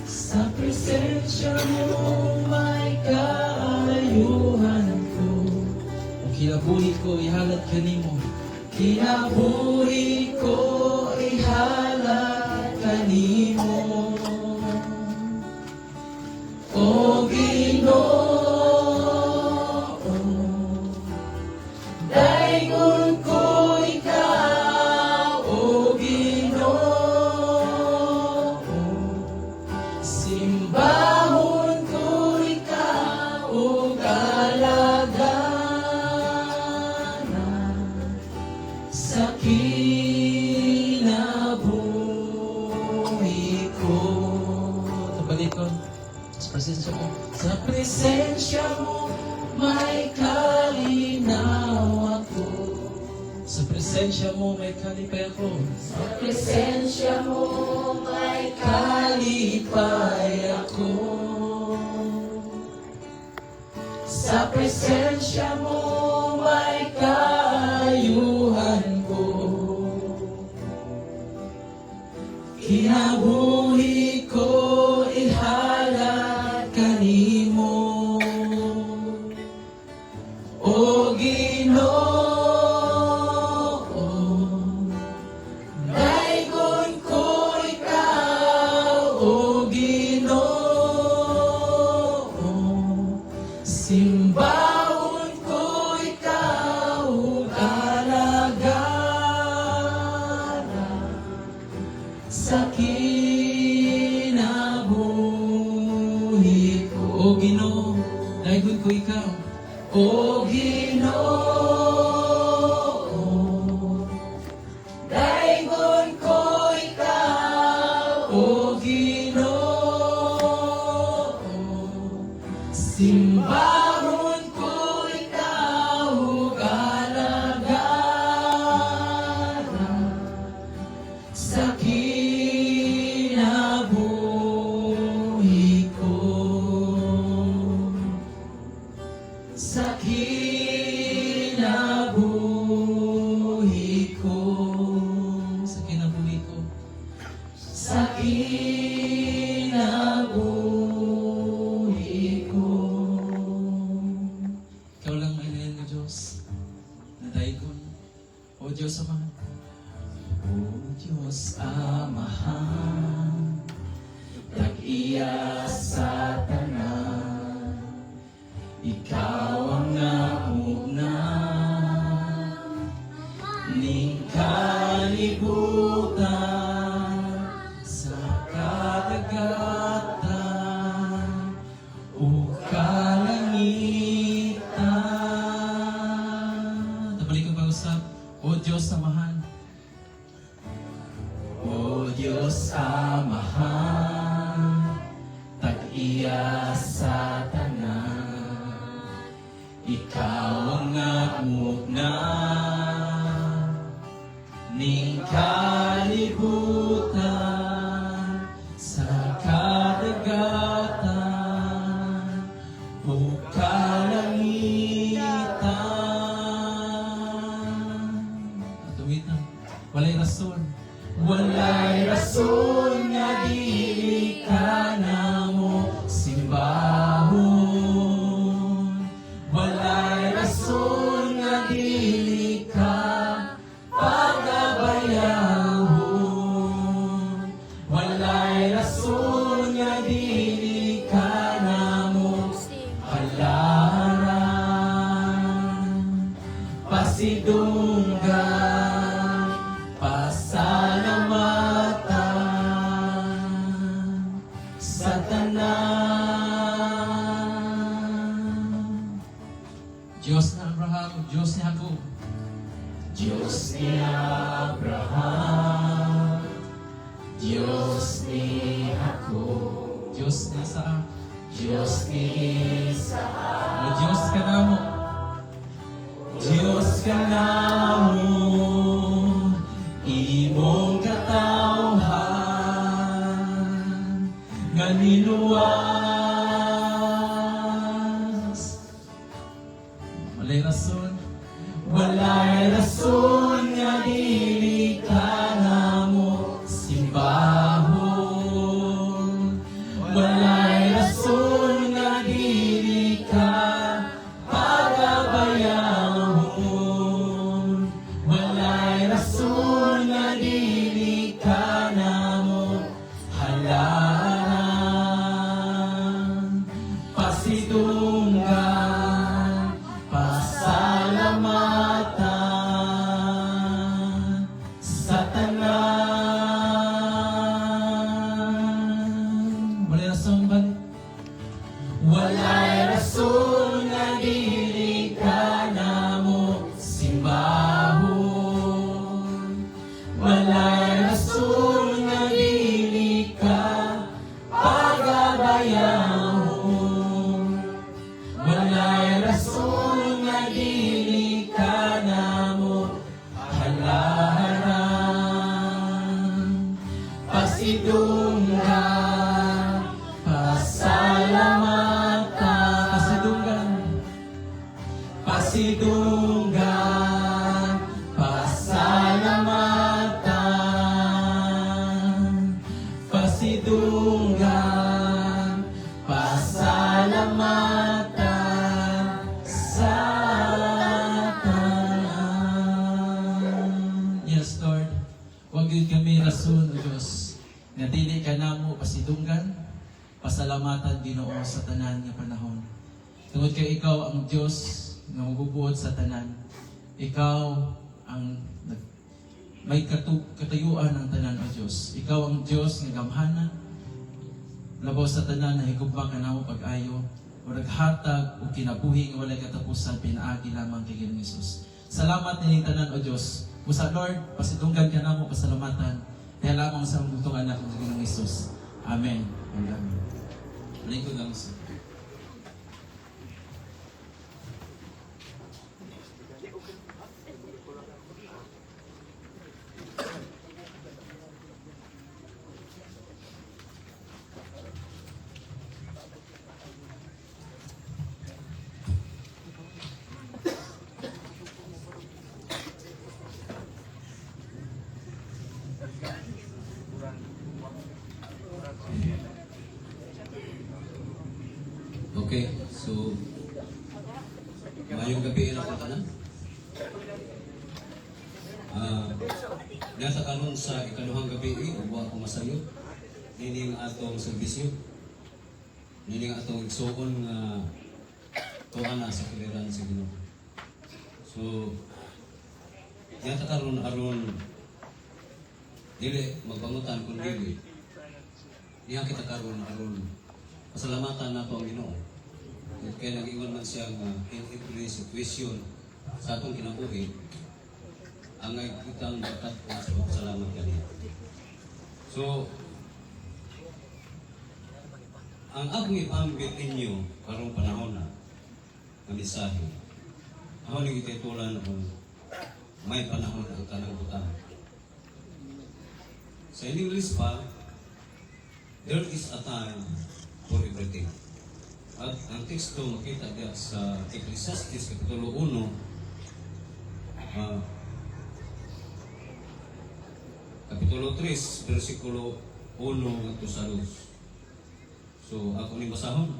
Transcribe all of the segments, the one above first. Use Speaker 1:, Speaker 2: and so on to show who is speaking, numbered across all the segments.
Speaker 1: Sa presensya mo may kaayuhan ko. O kinabuhi ko ihalat kanimo. Kinabuhi ko ihalat kanimo. O Ginoo, daingon ko ikaw, O Ginoo. Simbahon ko ikaw, O kalaganan. Sa kinabuhi ko. Tabalik ko. Sa presensya mo may kalinaw ako. Sa presensya mo may kalipay ako. Sa presensya mo may kalipay ako. Sa presensya mo may kaayuhan ko. Kinabuhi ko ihalat kanimo. O Ginoo, daingon ko ikaw, O Ginoo. Simbahon ko ikaw, kalagaran. Sa kinabuhi ko, O Ginoo, daingon ko ikaw, O Ginoo, daingon ko ikaw, O Ginoo. Simbahon ko ikaw, kalagaran. Sa kinabuhi ko. Sa kinabuhi ko. Sa kinabuhi ko. Sa kinabuhi ko. Ikaw lang may ngayon mo, Diyos. Nadaikon. O Diyos Amahan. O Diyos Amahan. Tag-iya sa tanan. Ikaw ang nauna, ning kalibutan sa kadagatan o kalangitan. Tabalik ko pag-usap. O Diyos Amahan. O Diyos Amahan, tag-iya sa tanan. Ikaw ang nagmugna, ning kalibutan sa kadagatan o kalangitan. Tuwid na. Walay rason. Walay rason nga dili ka namo simbahon. Walay rason nga dili ka pagabayahon. Walay rason nga dili ka namo halaran. Pasidunggan, pasalamatan sa tanan. Diyos na Abraham, Diyos ni Jacob. Diyos ni Abraham, Diyos ni Jacob. Diyos ni Isaac, Diyos ni Isaac. O Diyos ka namo, Diyos ka namo, imong katawhan nga niluwas. Walay rason, walay rason nga dili ka namo simbahon. pasidunggan, pasalamatan, pasidunggan, pasalamatan, pasidunggan, pasalamatan sa tanan. Yes, Lord. Huwag yun kami rason, O Diyos, nga dili ka namo pasidunggan, pasalamatan Ginoo sa tanan nga panahon. Tungod kay ikaw ang Diyos nga mabubuot sa tanan. Ikaw ang may katayuan ng tanan, O Diyos. Ikaw ang Diyos nga gamhanan, labaw sa tanan na higugma ka namo pag-ayo, o naghatag o kinabuhi nga walay katapusan pinaagi lamang kay Ginoong Hesus. Salamat nining tanan, O Diyos. Musa Lord, pasidunggan ka namo, pasalamatan. Kaya lamang sa butong anak ng Ginoong Hesus. Amen. Amen. Lingkod lang sa
Speaker 2: Okay, so mayong gabi na po tanan. Nasa kanon sa ikaduhang gabi, uwa ko masayo. Nining atong serbisyo. Nining atong igsuon nga tuwa na sa kaliran sa Ginoo. So, yata karon aron dili magpangutan kun dili. Diha kita karon aron pasalamatan nato ang Ginoo. Kaya nag-ingon man siya nga in every situation sa atong kinabuhi, ang kitang bakat o sa salamat kaniya. So, ang akong ipambit ninyo karong panahon na mensahe, ako nang ititulan o may panahon ang tanang butang. Sa English pa, there is a time for everything. At ang teksto makita diya sa Ecclesiastes Kapitulo 1, Kapitulo 3, versikulo 1 hanggang sa 2. So, ako ni basahon.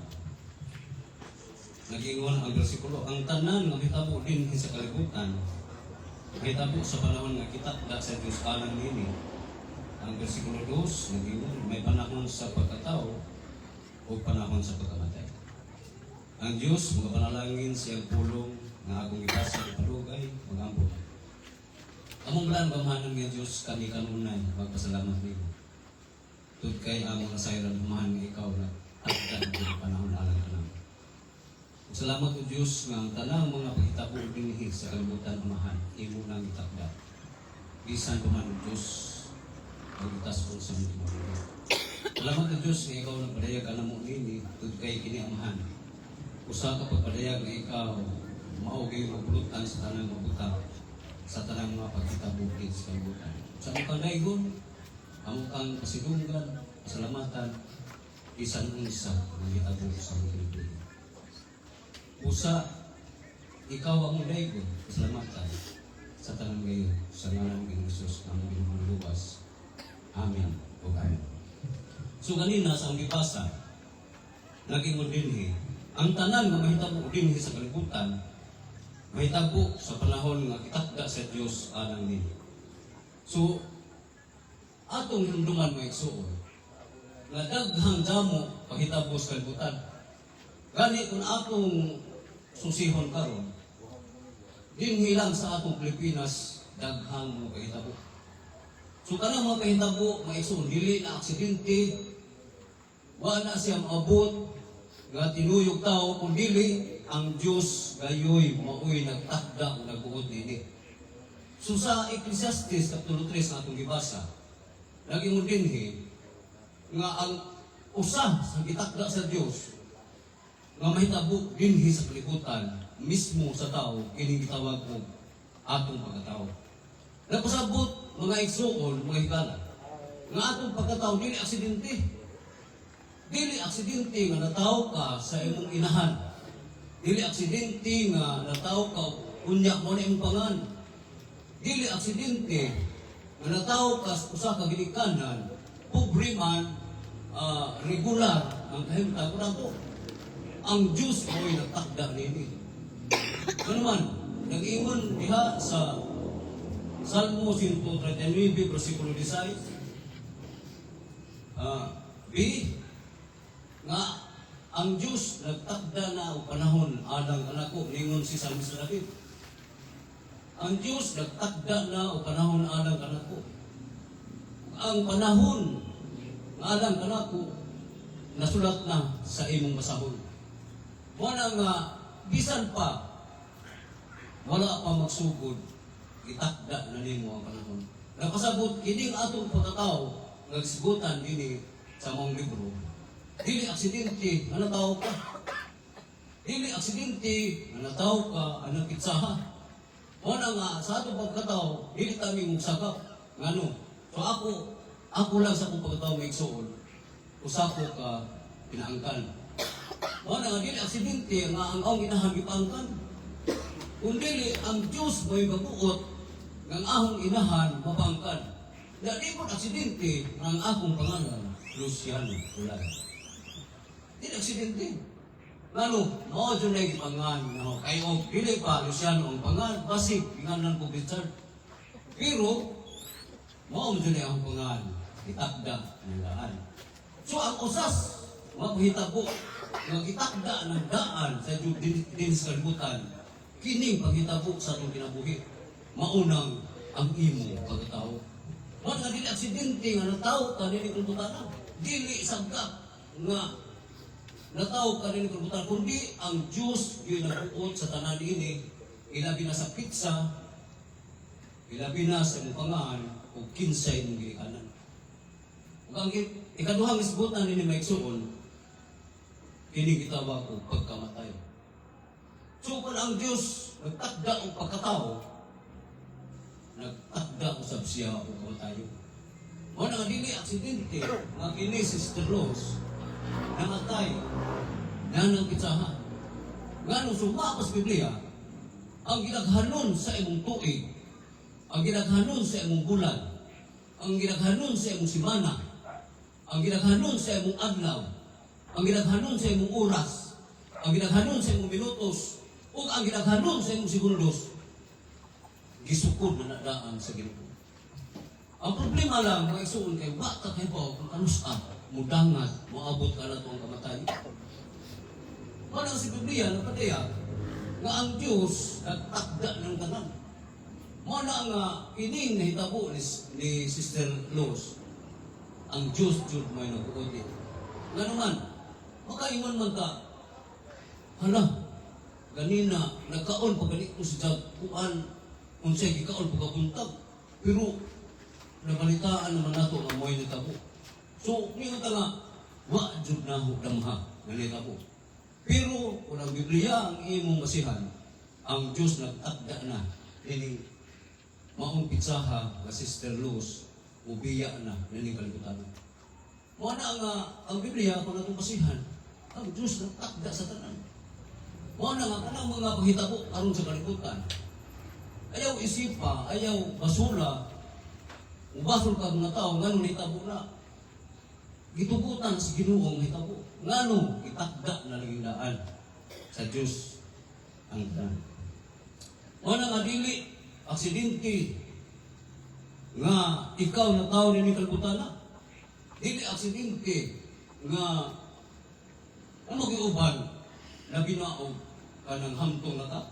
Speaker 2: Nag-ingon ang versikulo, ang tanan nga hitabo din sa kalibutan, hitabo sa panahon nga kita sa Diyos alang nini. Ang versikulo 2, nag-ingon, may panahon sa pagkatao o panahon sa pagkamatay. Ang Diyos, mga panalangin siyang pulong nga akong ipasa ng palugay, mag-ambot. Among lang gamahanan nga Diyos, kami kanunay, magpasalamat niyo. Tud kay among nasayran humahan nga ikaw na takdan ng panahon alang ka naman. Salamat o Diyos nga ang tanang mga paghitabo dinhi sa kalibutan umahan, imo nang itakda. Bisan pa man o Diyos, magitas ko sa mga mga. Salamat o Diyos nga ikaw nagpadayag ka na mo nini, tud kay kini amahan. Usa ka pagpadayag nga ikaw, maugay magbulutan sa tanang mabuta, sa tanang mga paghitabo sa kalibutan. Sa mga daygon, amo kang pasidunggan, pasalamatan, isan unsa ang hitabo sa mga kalibutan. Usa, ikaw ang daygon, pasalamatan, sa tanang ngayon, sa ngalan ng Jesus, ang ginong luwas. Amen. O amen. So ganina sa ang gipasa, naging dinhi, ang tanan nga mahitabo dinhi sa kalibutan, mahitabo sa panahon nga kitakda sa Dios alang nini. So atong hinumduman mga igsuon, nga daghang damo paghitabo sa kalibutan. Gani kung atong susihon karon, dinhi lang sa atong Pilipinas daghang mga paghitabo. So kanang mga paghitabo mga igsuon, dili na aksidente, wala siya maabot nga tinuyog tao kung dili ang Diyos gayoy maoy nagtakda o nagbuod nini. So sa Ecclesiastes Kapitulo 3 na atong gibasa, naging dinhi nga ang usa sa gitakda sa Diyos nga mahitabo dinhi sa kalibutan mismo sa tao kini gitawag og atong pagkatao. Napasabot mga igsuon, mga higala, nga atong pagkatao dili aksidente. Dili aksidente nga nataw ka sa imong inahan. Dili aksidente nga nataw ka unya mo na imong pangan. Dili aksidente nga nataw ka sa usa ka ginikanan, pobre man, regular ang kahimtang ko nato. Ang Diyos mo'y nagtakda nini. Ano man, nag-ingon diha sa Salmo 139, versikulo 16, B, nga ang Diyos nagtakda na o panahon alang anak ko, ningon si Salmista David. Ang Diyos nagtakda na o panahon alang anak ko. Ang panahon alang anak ko, nasulat na sa imong masahon. Wala nga, bisan pa, wala pa magsugod, itakda na nimo ang panahon. Napasabot, kining atong pagkatao, nagsigutan dini sa mong libro, dili aksidente, nga nataw ka. Dili aksidente, nga nataw ka, anong pitsaha. Wala nga, sa atong pagkatao, dili kami mong sakap. Ngano? So ako lang sa akong pagkatao may igsoon, usako ka, pinaangkan. Wala nga, dili aksidente, nga ang akong inahan ipaangkan. Kung dili, ang Diyos may mabuot, ng ahong inahan, mapangkan. Na di mo aksidente, ang akong pangalan, Luciano Ulay. Di aksidente. Ngano, mao dyan na ipangan, no? Kayo, dili pa, Luciano ang pangan, basig, pinganan ko Richard. Pero, mao dyan na ang pangan, itakda ng daan. So, ang usas, maghitabo, magitakda ng daan sa din sa kalibutan, kining paghitabo sa itong kinabuhi. Maunang ang imo pagkatao. Wala nga dili aksidente nga nataw ka dili kalibutan. Dili sagap nga nataw ka dili kalibutan, kundi ang Diyos gyud nagbuot sa tanan ini, ilabi na sa pizza, ilabi na sa imong pangan ug kinsay imong gikanan. Ug ang ikaduhang isbutan ni maigsuon, kini gitawag og pagkamatay. So kung ang Diyos nagtakda og pagkatao, nagtakda usab siya o kamatayo. O nga dili aksidente, nga kini Sister Rose, namatay, nanang kitsahan. Nga nung sumapas Biblia, ang ginaghanon sa imong tuig, ang ginaghanon sa imong bulan, ang ginaghanon sa imong simana, ang ginaghanon sa imong adlaw, ang ginaghanon sa imong oras, ang ginaghanon sa imong minutos, ug ang ginaghanon sa imong segundos, gisukod na nadaan sa Ginoo. Ang problema lang, mga isuon kay bata kay ba kung kanusa, mudangat, moabot ka na itong kamatay. Wala si Biblia, napataya, nga ang Diyos nagtakda ng tanan. Muna nga, ining nahitabo ni Sister Rose, ang Diyos may nag-uudi. Nga naman, makaingon man ka, hala, ganina, nagkaon pa ganit ko sa kuan, unsay gikaon pagkabuntag, pero nabalitaan naman nato ang mo'y natabo. So, ngayon ta nga, wa jud na ho damha nga natabo. Pero, kung ang Biblia ang imong masihan, ang Diyos nagtakda na, ini maong pitsaha nga Sister Luz, ubiya na, nini kalibutan. Wala nga, ang Biblia, kung natong masihan, ang Diyos nagtakda sa tanan. Wala nga, kanang mga paghitabo aron sa kalibutan, ayaw isipa, ayaw basura, ubasol ka mga tao, ngano hitabo na. Gitugutan sa Ginoo ang hitabo. Ngano, itakda na lagindaan sa Diyos ang tanan. Wala nga dili, aksidente, nga ikaw na tao ni kalibutan na. Dili aksidente, nga ano giuban, na binaog ka ng hamtong na ka.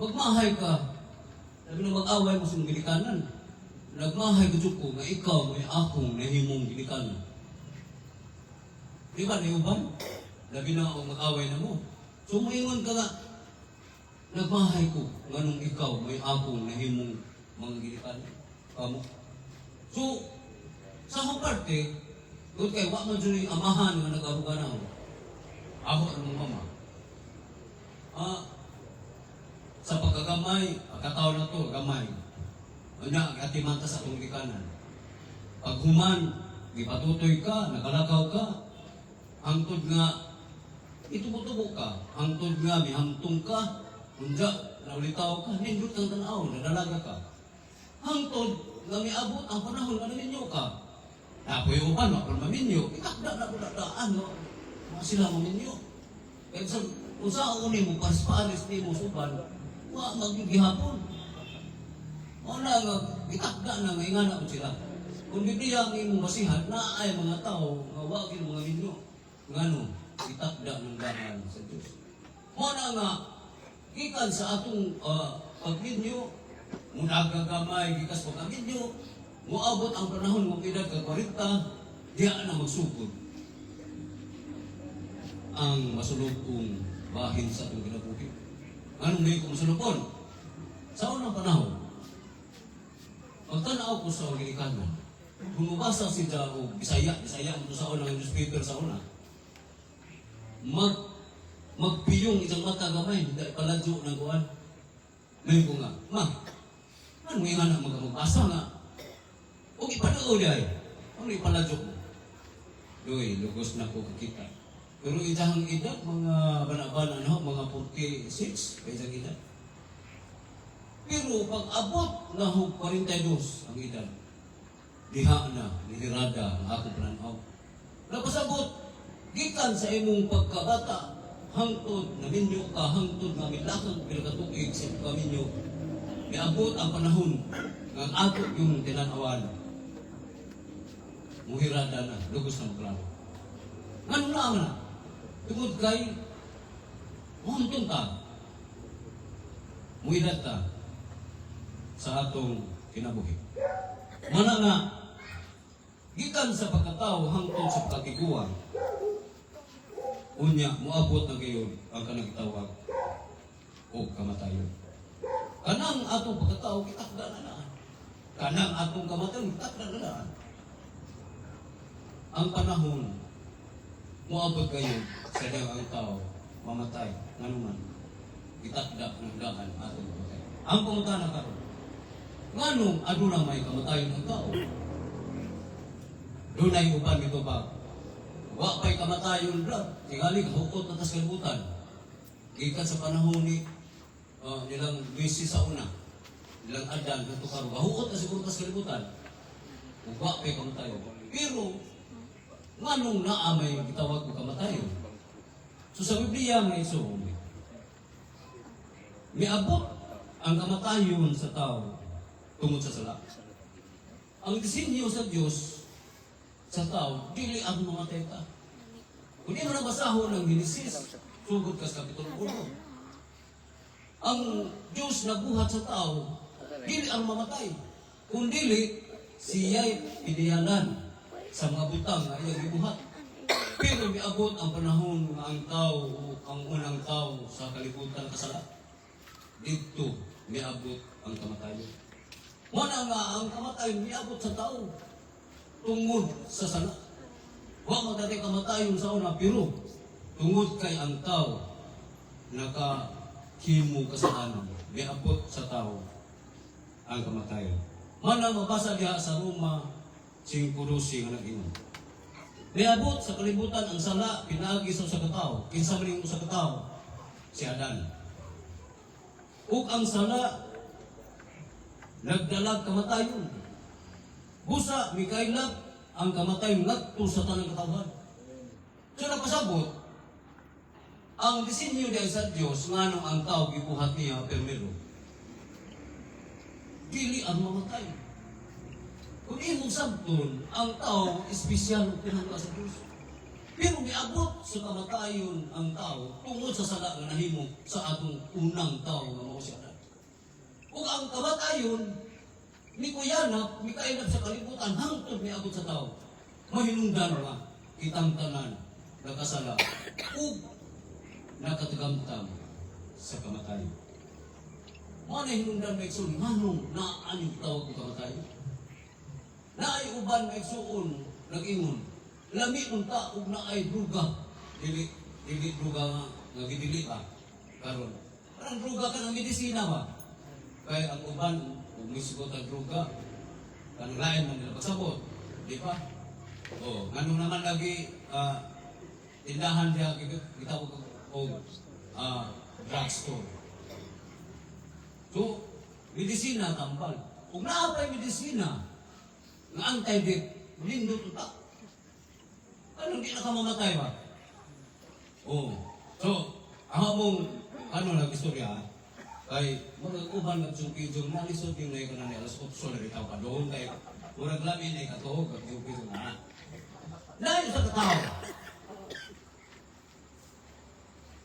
Speaker 2: Magmahay ka, sabi na mag-away mo sa ginikanan. Nagmahay ko ko nga ikaw may akong nahimong ginikanan. Di ba, naiuban? Labi na ako mag-away na mo. So, maingon ka nga, nagmahay ko nga nung ikaw may akong nahimong mga ginikanan. Kamo. So, sa akong parte, kung kayo, wak man dyan yung amahan nga nag-aruga na ako. Ako ang mama. Sa pagkagamay, pagkataon na to, gamay. Ano, atimanta sa atong gikanan. Paghuman, gipatutoy ka, nakalakaw ka, hangtod nga itubo-tubo ka, hangtod nga mihamtong ka, unja, naulitaw ka, nindot kang tanaw, nadalaga ka. Hangtod nga miabot ang panahon nga naminyo ka. Napoy upan, wapon maminyo, itakda na budadaan, no? Mga sila maminyo. Kaya kung saan unin mo, paris-paris ni mo suban, magigihapon. Wala nga, itakda na nga, ingana ko sila. Kung Biblia ang imong basihan, na ay mga tao, nga wagin mga minyo. Ngano, itakda ng dahan sa Diyos. Wala nga, gikan sa atong pagminyo, muna gagamay, gikas pagkaminyo, muabot ang panahon mong edad ka 40, diya na magsugod. Ang masulubong bahin sa atong kinabuhi. Anong may kong masulubon? Sa unang panahon, magtanaw ko sa Anglikano. Kung mabasa siya o Bisaya mo sa unang newspaper sa una, magpiyong isang mata gamay, hindi paladyo ng kuwan. May ko nga, ano yung anak magbasa nga? O ipanood ay, ano ipaladyo mo? Doy, lugos na ko kakita. Pero itahang edad, mga banaban, mga 46, isang edad. Pero pag abot na 42 ang edad, diha na, nilirada ang akong pananaw. Napasabot, gikan sa imong pagkabata, hangtod na minyo ka, hangtod na milakang pinagatuig sa kaminyo, niabot ang panahon ng ato yung tinanawan. Muhirada na, lugos na maklaro. Ano na? Tungod kay, hantong ta, muhidad ta sa atong kinabuhi. Mana nga, gikan sa pagkatao hangtod sa pagkatiguan, unya, muabot na gayon ang kanang itawag o kamatayon. Kanang atong pagkatao, kitakda na naan. Kanang atong kamatayon, kitakda na naan. Ang panahon, muabot gayon sa ang tao, mamatay, nganuman, kitakda ng daan atong kamatay. Ang pangutana karon, nganong aduna may kamatayon ang tao? Dunay uban ito ba? Wa pa'y kamatayon ra, tingali kahukot na tas kalibutan. Gikan sa panahon ni nilang Luisi sa una, nilang Adan, ito karon, kahukot na siguro tas kalibutan. Wa pa'y kamatayon. Pero, nganong naamay gitawag ko kamatayon? So sa Biblia may isuong, miabot ang kamatayon sa tao tungod sa sala. Ang disenyo sa Diyos sa tao, dili ang mamatay ta. Kung di mo nabasahon ng Genesis, sugod ka sa Kapitulo 1. Ang Diyos nabuhat sa tao, dili ang mamatay. Kung dili, siya'y pinihalan sa mga butang na iyang gibuhat. Pero miabot ang panahon nga ang tao, ang unang tao sa kalibutan kasala. Dito, miabot ang kamatayon. Wala nga ang kamatayon, miabot sa tao. Tungod sa sala. Wa magdati kamatayon sa una, pero tungod kay ang tao nakahimo kasalanan, miabot sa tao ang kamatayon. Mana mabasa diha sa Roma 5:12 nga nag-ingon. Miabot sa kalibutan ang sala pinaagi sa usa ka tawo, kinsa man ning usa ka tawo, si Adan. Ug ang sala nagdalag kamatayon. Busa, mikailap ang kamatayon ngadto sa tanang katawhan. So napasabot, ang disenyo diay sa Dios nganong ang tao gibuhat niya permero. Dili ang mamatay. Kung imong sabton, ang tao espesyal ug pinangga sa Dios. Pero miabot sa kamatayon ang tao tungod sa sala nga nahimo sa atong unang tao nga mao si Adan. Ug ang kamatayon ni kuyanap, mikailap sa kalibutan, hangtod miabot sa tao. Mahinungdan nga, kitang tanan, nakasala, ug nakatagamtam sa kamatayon. Mga hinungdan may igsoon, nganong naaning tawag ko kamatayon? Naay uban may igsoon, nag-ingon, lami unta ug naay druga, dili druga nga gidili ka, karon. Parang druga ka ng medisina ba? Kaya ang uban, kung may sugot ang druga, kanang lain man nila pagsabot, di ba? Oh, ano naman lagi tindahan dia gitawag og drugstore. So, medisina tambal. Kung naapay medisina, nga anti-dip, lindot ta. Anong di na ka mamatay ba? Oh. So, ang among, lang istorya, kay, murag uban ng sungkidong, nalisod yung na yung kanani, alas 8 na bitaw pa doon, kay, murag lamin ay katuhog, at yung kidong na. Dahil sa katao,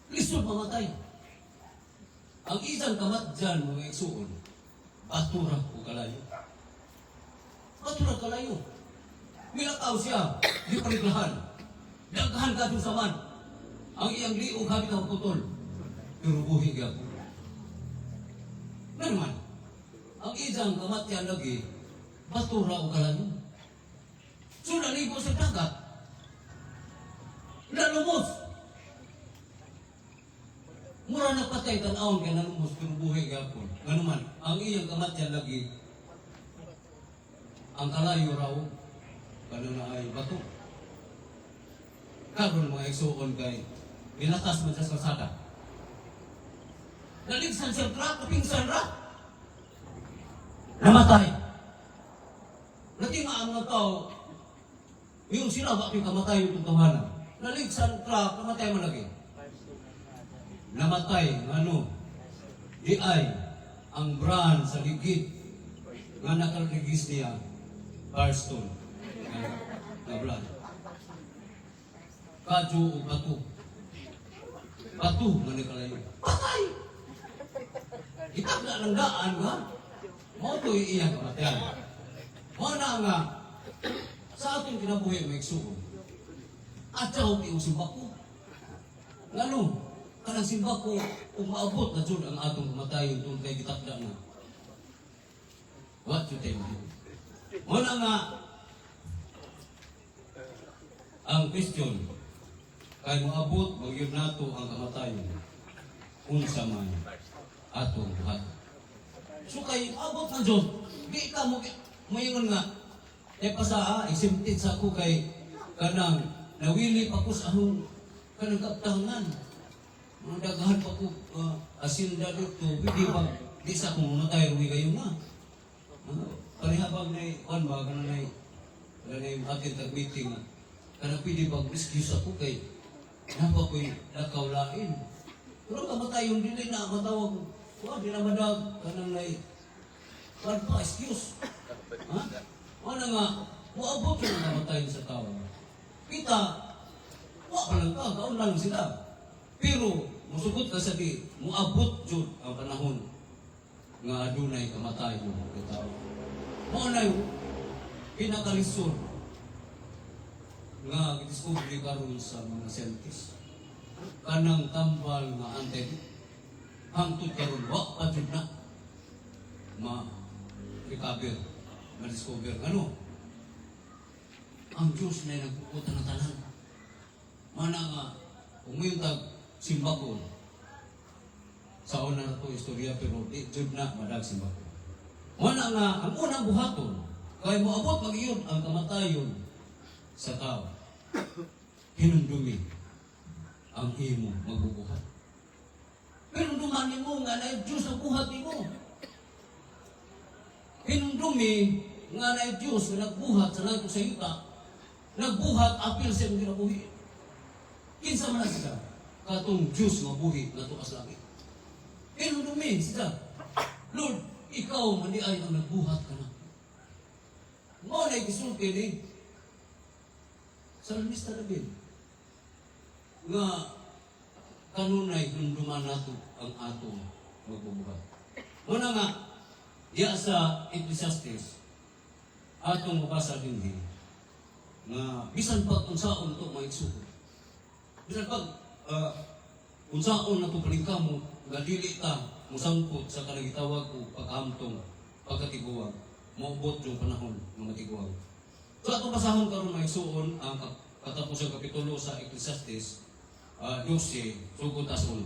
Speaker 2: lisod mamatay. Ang isang kamat dyan, mga igsuon, batura o kalayo. Batura kalayo. Milakaw siya, di paliglahan. Daghan ka sa man. Ang iyang liog habit ang putol. Pero buhig ako. Naman, ang isang kamat yan lagi, batura o kalayo. So naligo sa dagat. Nalumos. Mura na patay tan-aon kay nalumos pero buhay gapon. Nganuman, ang iyang kamatyan lagi ang kalayo raw kanang ay bato. Karon mga igsuon kay binatas man sa kalsada. Naligsan siya tra, kapingsan ra. Namatay. Natima ang mga tao, yung sila bakit kamatay yung tuntuhanan. Naligsan tra, kamatay man lagi. Namatay, ano, di ay ang brand sa ligid nga nakaligis niya, Firestone, na brand. Kadyo o bato. Bato nga nakalayo. Patay! Itak na ng daan nga. Mo ito iiyang kamatayan. Mo na nga, sa ating kinabuhi may igsuon. At siya yung simbako. Ngano? Kanang simba ko, kung maabot na dyan ang atong kamatayon doon kay gitakda na. What you tell me? Muna nga, ang question, kay maabot, magyod nato ang kamatayon, unsa man atong buhat. So kay abot na dyan, di ka mo, mayon nga, pasa exempted sa ako kay kanang nawili pa ko sa ahong kanang kaptangan. Mga dagahan pa ko asinda dito, di sa akong mamatay, ruwi kayo na. Panihabag na yung ba, kanang na yung ating tag-meeting na, kanang pwede pag-excuse ako kay, napa ko yung nakawlain. Pero kamatay yung dili na, matawag, di na madag, kanang na yung, pa, excuse. Ano nga, maabot yung namatay sa tao. Kita, pa lang ka, kaon lang sila. Pero, musugot ka sa di, muabot jud ang panahon nga adunay kamatay mo ng tao. Mao na yung pinakalisod nga gidiskubre karon sa mga scientists. Kanang tambal nga anten hangtod karon wa pa jud na ma-recover, ma-discover. Ano? Ang Diyos na nagpupunta ng tanan. Mana nga, umintag simbakon. Sa una na ito istorya, pero di jud na madag simbakon. Wala nga, ang unang buhaton, kaya moabot mag-iyon ang kamatayon sa tao. Hinundumi ang imo magbubuhat. Pero dumanin mo nga na Diyos ang buhat mo. Hinundumi nga na Diyos na nagbuhat sa langit sa yuta, nagbuhat apil sa iyong ginabuhi. Kinsa man na siya? Katong Diyos mabuhi na tukas langit. Hinundumi siya. Lord, ikaw mandi ay ang nagbuhat ka na. Mo na ikisulti ni Salmista David nga kanunay hinunduman nato ang atong magbubuhat. Muna nga, diya sa Ecclesiastes, atong mabasa din nga bisan pag unsaon ito maigsuko. Bisan pag unsaon na ito palingkamo, nga dili ta musangkot sa kanagitawag ko pagkamtong pagkatiguang, maubot yung panahon ng matiguang. So atong basahon karon maigsuon ang katapos ng kapitulo sa Ecclesiastes 12, sugod as 1.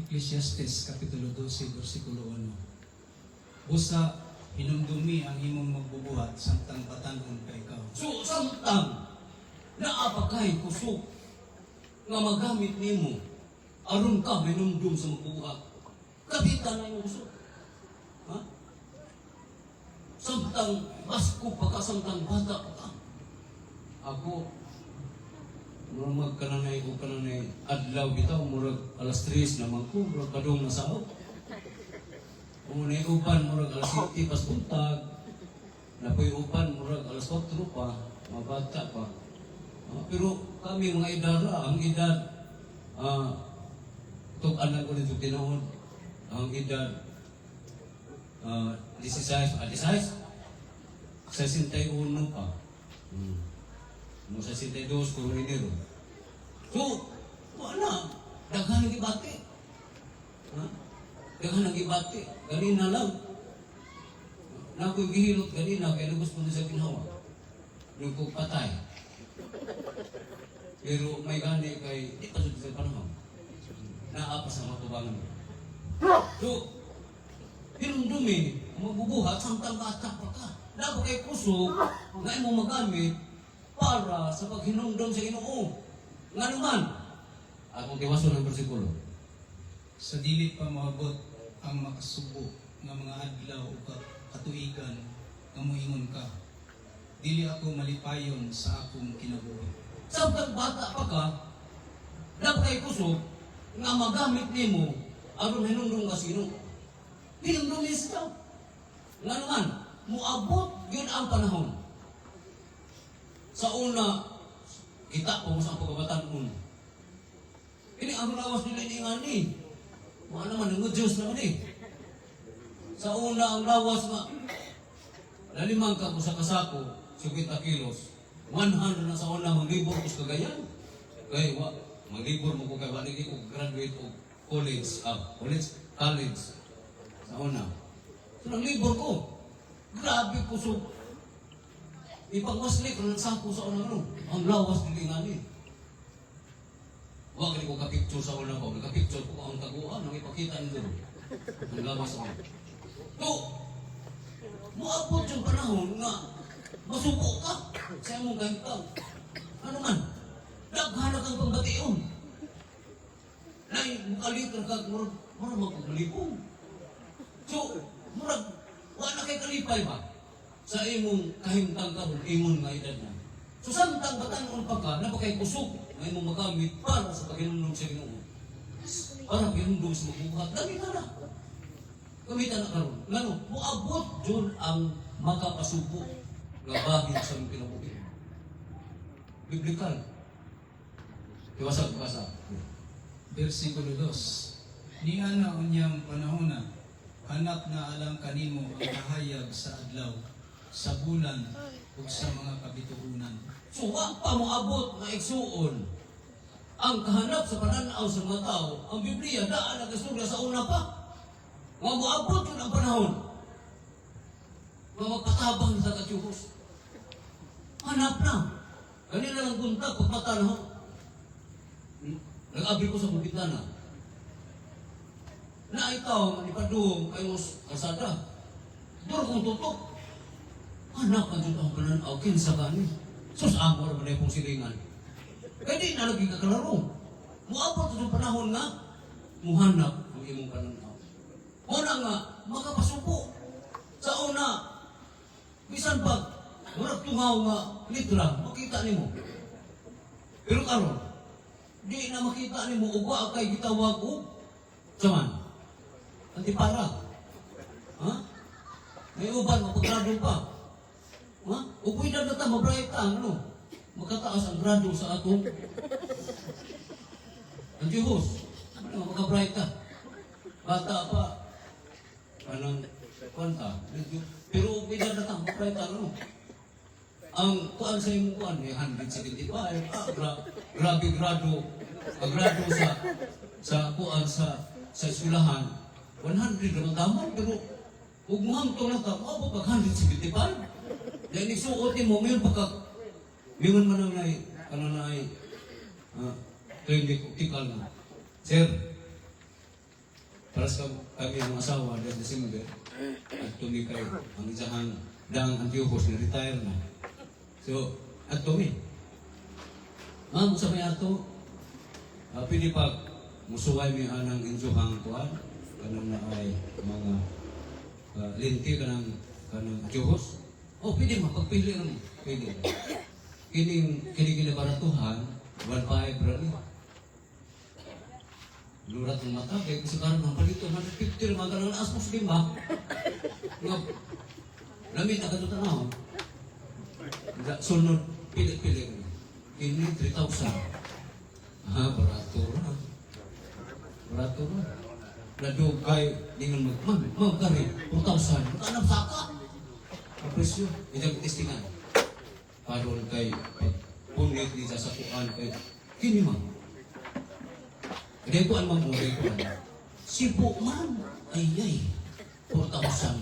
Speaker 1: Ecclesiastes Kapitulo 12, versikulo 1. Busa
Speaker 3: hinumdumi ang imong magbubuhat samtang batanon ka ikaw.
Speaker 2: So, samtang naapakay kusog nga magamit nimo aron ka minumdum sa magbubuhat. Kapitan na yung kusog. Ha? Samtang basko pa ka, samtang bata pa ka. Ako, murag kananay o kananay adlaw bitaw, murag alas 3 naman ko, murag kadong nasahot. Umunay upan, murag alas 7 pas buntag. Napoy upan, murag alas 4 pa, mga bata pa. Pero kami mga idara, ang edad, tukanan ko nito tinahon, ang edad, 16 pa. Mo 62 kung Enero. So, wala. Daghan ng ibati. Ha? Daghan ng ibati. Ganina lang. Nako'y gihilot ganina, kaya lubos mo na sa ginawa. Yung patay. Pero may gani kay, di pa sa panahon. Naapas ang matubangan. So, hinumdumi, magbubuhat, samtang bata pa ka. Dapat kay kusog, nga mo magamit para sa paghinumdum sa Ginoo. Nga naman, atong tiwaso ng bersikulo.
Speaker 3: Sa dili pa maabot ang makasubo nga mga adlaw o katuigan nga moingon ka. Dili ako malipayon sa akong kinabuhi.
Speaker 2: Samtang bata pa ka, dapat kay kusog, nga magamit nimo aron hinumdum ka sa Ginoo. Hinumdum niya siya. Nga naman, muabot yun ang panahon. Sa una, kita po sa pagkabatan ini ang lawas nila ni Ngani. Mga naman, ang Diyos naman eh. Sa una, ang lawas nga, lalimang ka sa kasako, 50 kilos, 100 na sa una, maglibor ko sa kagayan. Kaya, maglibor mo ko kaya, hindi ko graduate o college. Sa una. So, naglibor ko. Grabe ko so. Ipagwasli ko ng sako sa unang ang lawas ng Ngani. Huwag ko kapicture sa una ko. Kapicture ko ang taguan. Ang ipakita nyo doon. Ang lawas ako. So, muabot yung panahon nga masuko ka sa imong gantang. Ano man? Naghanap kang pambatiyon. Nay, mukalipon ka, murag magpagalipon. So, murag, wala kay kalipay ba? Sa imong kahimtang ka, imong nga edad na. So, samtang batanon pa ka, napakay kusog na imong magamit para sa paghinumdum sa Ginoo. Para paghinumdum sa magbubuhat, dami ka na. Gamitan na karon. Ngano, muabot dyan ang makapasubo nga bagay sa mga kinabuhi. Biblikal. Iwasag.
Speaker 3: Versikulo 2. Niya na unyang panahona, hanap na alam kanimo ang kahayag sa adlaw, sa bulan, ug sa mga kabituunan.
Speaker 2: So, wag pa moabot na igsuon ang kahanap sa pananaw sa mga tao. Ang Biblia, daan nagkasugla sa una pa. Nga moabot yun ang panahon. Nga magpatabang sa katyuhos. Hanap na. Kanina lang buntag, pagmata na ho. Nag-abri ko sa kubitana. Na ikaw, manipadung kayo kasada. Doon kong tutok. Anak ka dyan ang pananaw, kinsa ka ni. Sus, ako na panay pong silingan. Kaya di na lagi kakalaro. Muabot sa panahon nga, muhanap ang imong pananaw. Una nga, makapasupo. Sa una, bisan pag, murag tungaw nga, litra, makita ni mo. Pero karon, di na makita ni mo, ugwa kay gitawag o, saman. Antipara. Ha? May uban, mapaggrado pa. Ha? Upoy na nata, mabright ka, ano? Makataas ang grado sa atong Antihos. Ano, makabright ka. Bata pa. Anong kwanta? Pero upoy na nata, mabright ka, ano? Ang kuan sa imong kuan, may 175. Grabe grado. Ang grado sa kuan sa eskwelahan. 100 naman tama, pero huwag mo hamto lang ka, pag 175. Dahil nagsuotin mo, mayroon pagka, mayroon man ang clinic, optical na. Sir, Para sa kami ang asawa, dahil December, at tumikay ang isahan dang Antiochus na retire na. So, at tumi. Ma'am, sa may ato, pili pag musuway mi anang insuhang kuan, kanang na ay mga linti kanang Antiochus. Oh, pili mo, pagpili mo. Pili. Kining kinabaratuhan, 1.5 brali. Lurat ng mata, kaya kasi karoon ng palito, 150 naman ka ng asmos lima. Nga, lamit na ka ito tanaw. Sunod, pilit-pilit. Kini 3,000. Barato na. Barato na. Ladog kay, dengan magkari, 4,000. Magkanap saka. Ang presyo, idang testingan. Karoon kay, punit di sa sakuan kay, kini man. Hindi ko ang mamulay ko. Sipo man. Ay, 4,000.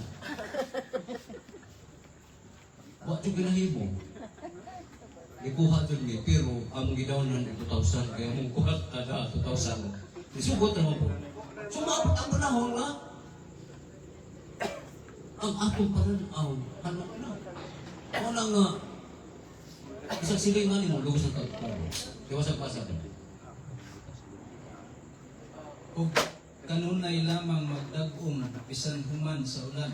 Speaker 2: Wak yung ginahimo. Ikuha doon niya. Pero ang gidawanan ay 2,000. Kaya mong kuhat kada 2,000. Isugot naman po. Sumabot ang panahon nga. Ang atong pananaw. Ano na? Wala nga. Isang silingan mo. Lugos ng tagparo. Iwasan-pasan.
Speaker 3: O kanunay lamang magdag-om bisan human sa ulan.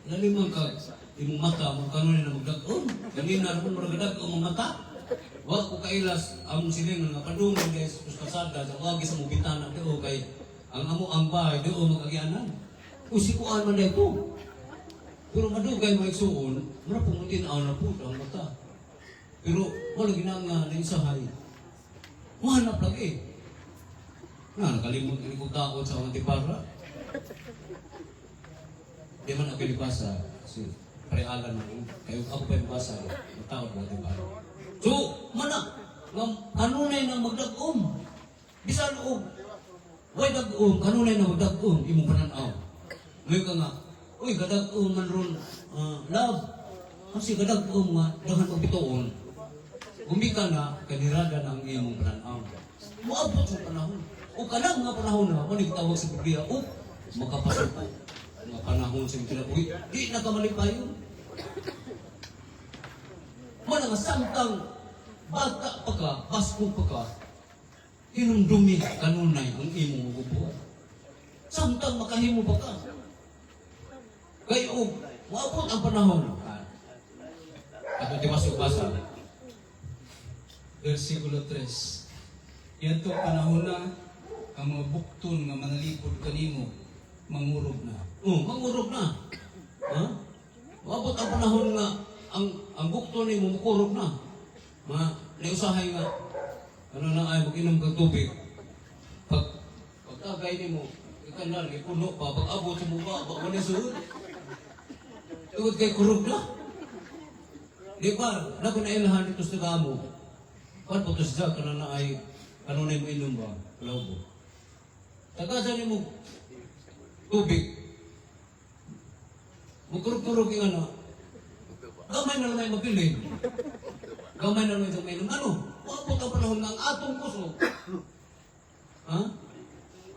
Speaker 2: Nalimang ka, imong mata, mo kanon na magdag-on. Ganina naman mo nagdag-on ang mata. Wa ko kailas among siling nga padungog guys sa kasada sa wagi sa mong bintana do kay ang amo ang bahay do magagyanan. Usikuan man dito. Pero madugay mo igsuon, mura pumutin aw na po ang mata. Pero wala ginanga na isahay. Mahanap lagi. Nakalimot ini kong takot sa mga tipara. Di man ako libasa. Kasi parealan mo. Kayo ako pa libasa. Matakot mo tipara. So, mana? Kanunay na magdag-om. Bisan o. Way dag-om. Kanunay na magdag-om. Imong pananaw. Ngayon ka nga. Uy, gadag-om man ron. Love. Kasi gadag-om nga. Dahan o bitoon. Gumika na. Kanirada na ang imong pananaw. Maabot sa panahon. O kanang nga panahon na, manig tawag sa Biblia, o makapasok ko. Mga panahon sa Biblia, uy, di nakamalipayo. Wala nga samtang bata pa ka, basko pa ka, hinundumi kanunay ang imong magubuhat. Samtang makahimo pa ka. Kaya o, maabot ang panahon. At ito masuk-basa.
Speaker 3: Versikulo 3. Yanto panahon na ang mga bukton nga manalipod kanimo mangurog na.
Speaker 2: Mangurog na. Ha? Maabot ang panahon nga ang bukton ni mo makurog na. Nausahay nga ano na ay mag-inom kang tubig. Pagkagay ni mo, ikanan, ipuno pa, pag-abot sa mukha, baka na suod. Tugod kay kurog na. Di ba, naku na ilahan ito sa gamo. Pan po ito siya, kanan na ay kanunay mo inom ba? Laubo. Tagasan mo tubig. Magkurog-kurog yung ano. Gamay na lang mapilin. Gamay na lang yung ano? Maabot ang panahon ng atong kusog. Ha?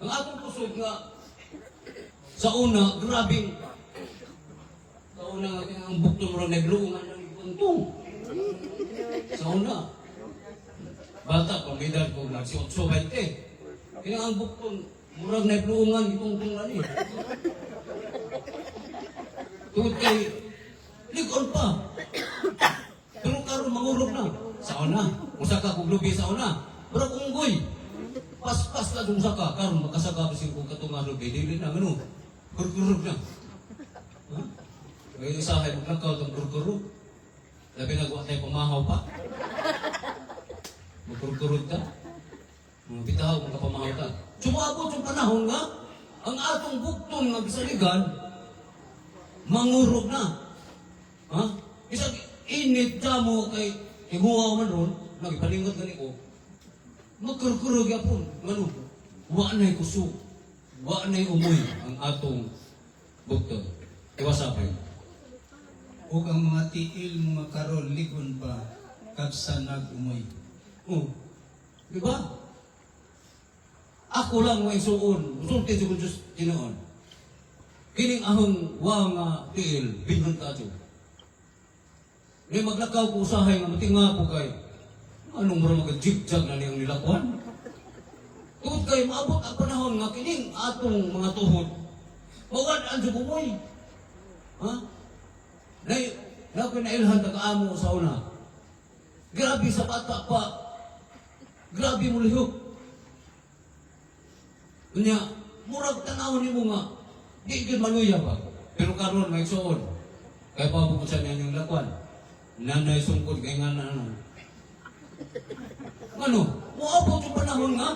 Speaker 2: Ang atong kusog nga sa una, grabing sa una nga ang bukto mo lang nagluungan ng ipuntong. Sa una. Bata, pamidal ko nagsiotso 20. Kaya ang bukton murag na ipuungan itong tunglan eh. Tungkol kay likon pa. Pero karon mangurog na. Sa una. Usa ka kung lubi sa una. Murag unggoy. Pas-pas na kung saka. Karon makasaka kasi kung katunga lubi. Dili na ano. Kurkurog na. Ngayon isahay maglakaw itong kurkurog. Labi nagawa tayo pamahaw pa. Magkurkurog ka. Bitaw kung kapamahaw ka. Sumabot yung panahon nga, ang atong bukton nga bisaligan, mangurog na. Ha? Isang init ka mo kay imuha man ron, nagipalingot gani ko, magkurkurog yapon. Ano? Wa na'y kusog. Wa na'y umoy ang atong bukton. Iwasapin.
Speaker 3: O ang mga tiil mga karol likon pa, kagsa nag-umoy.
Speaker 2: Di ba? Ako lang may suon. Sulti sa Diyos tinoon. Kining ahong wa nga tiil, binhon ka dyan. Ngayon maglakaw ko usahay nga matinga po kay anong mura mag-jig-jag na niyang nilakwan. Tungod kay maabot ang panahon nga kining atong mga tuhod. Mawadaan sa bumoy. Ha? Nailhan na kaamo sa una. Grabe sa bata pa. Grabe mo lihok. Kanya, murag tanaw ni mo nga. Di ikil maluya pa. Pero karon may suon. Kaya pabukod sa niya yung lakwan. Nanay sungkod kay nga na ano. Ano? Muabot yung panahon nga.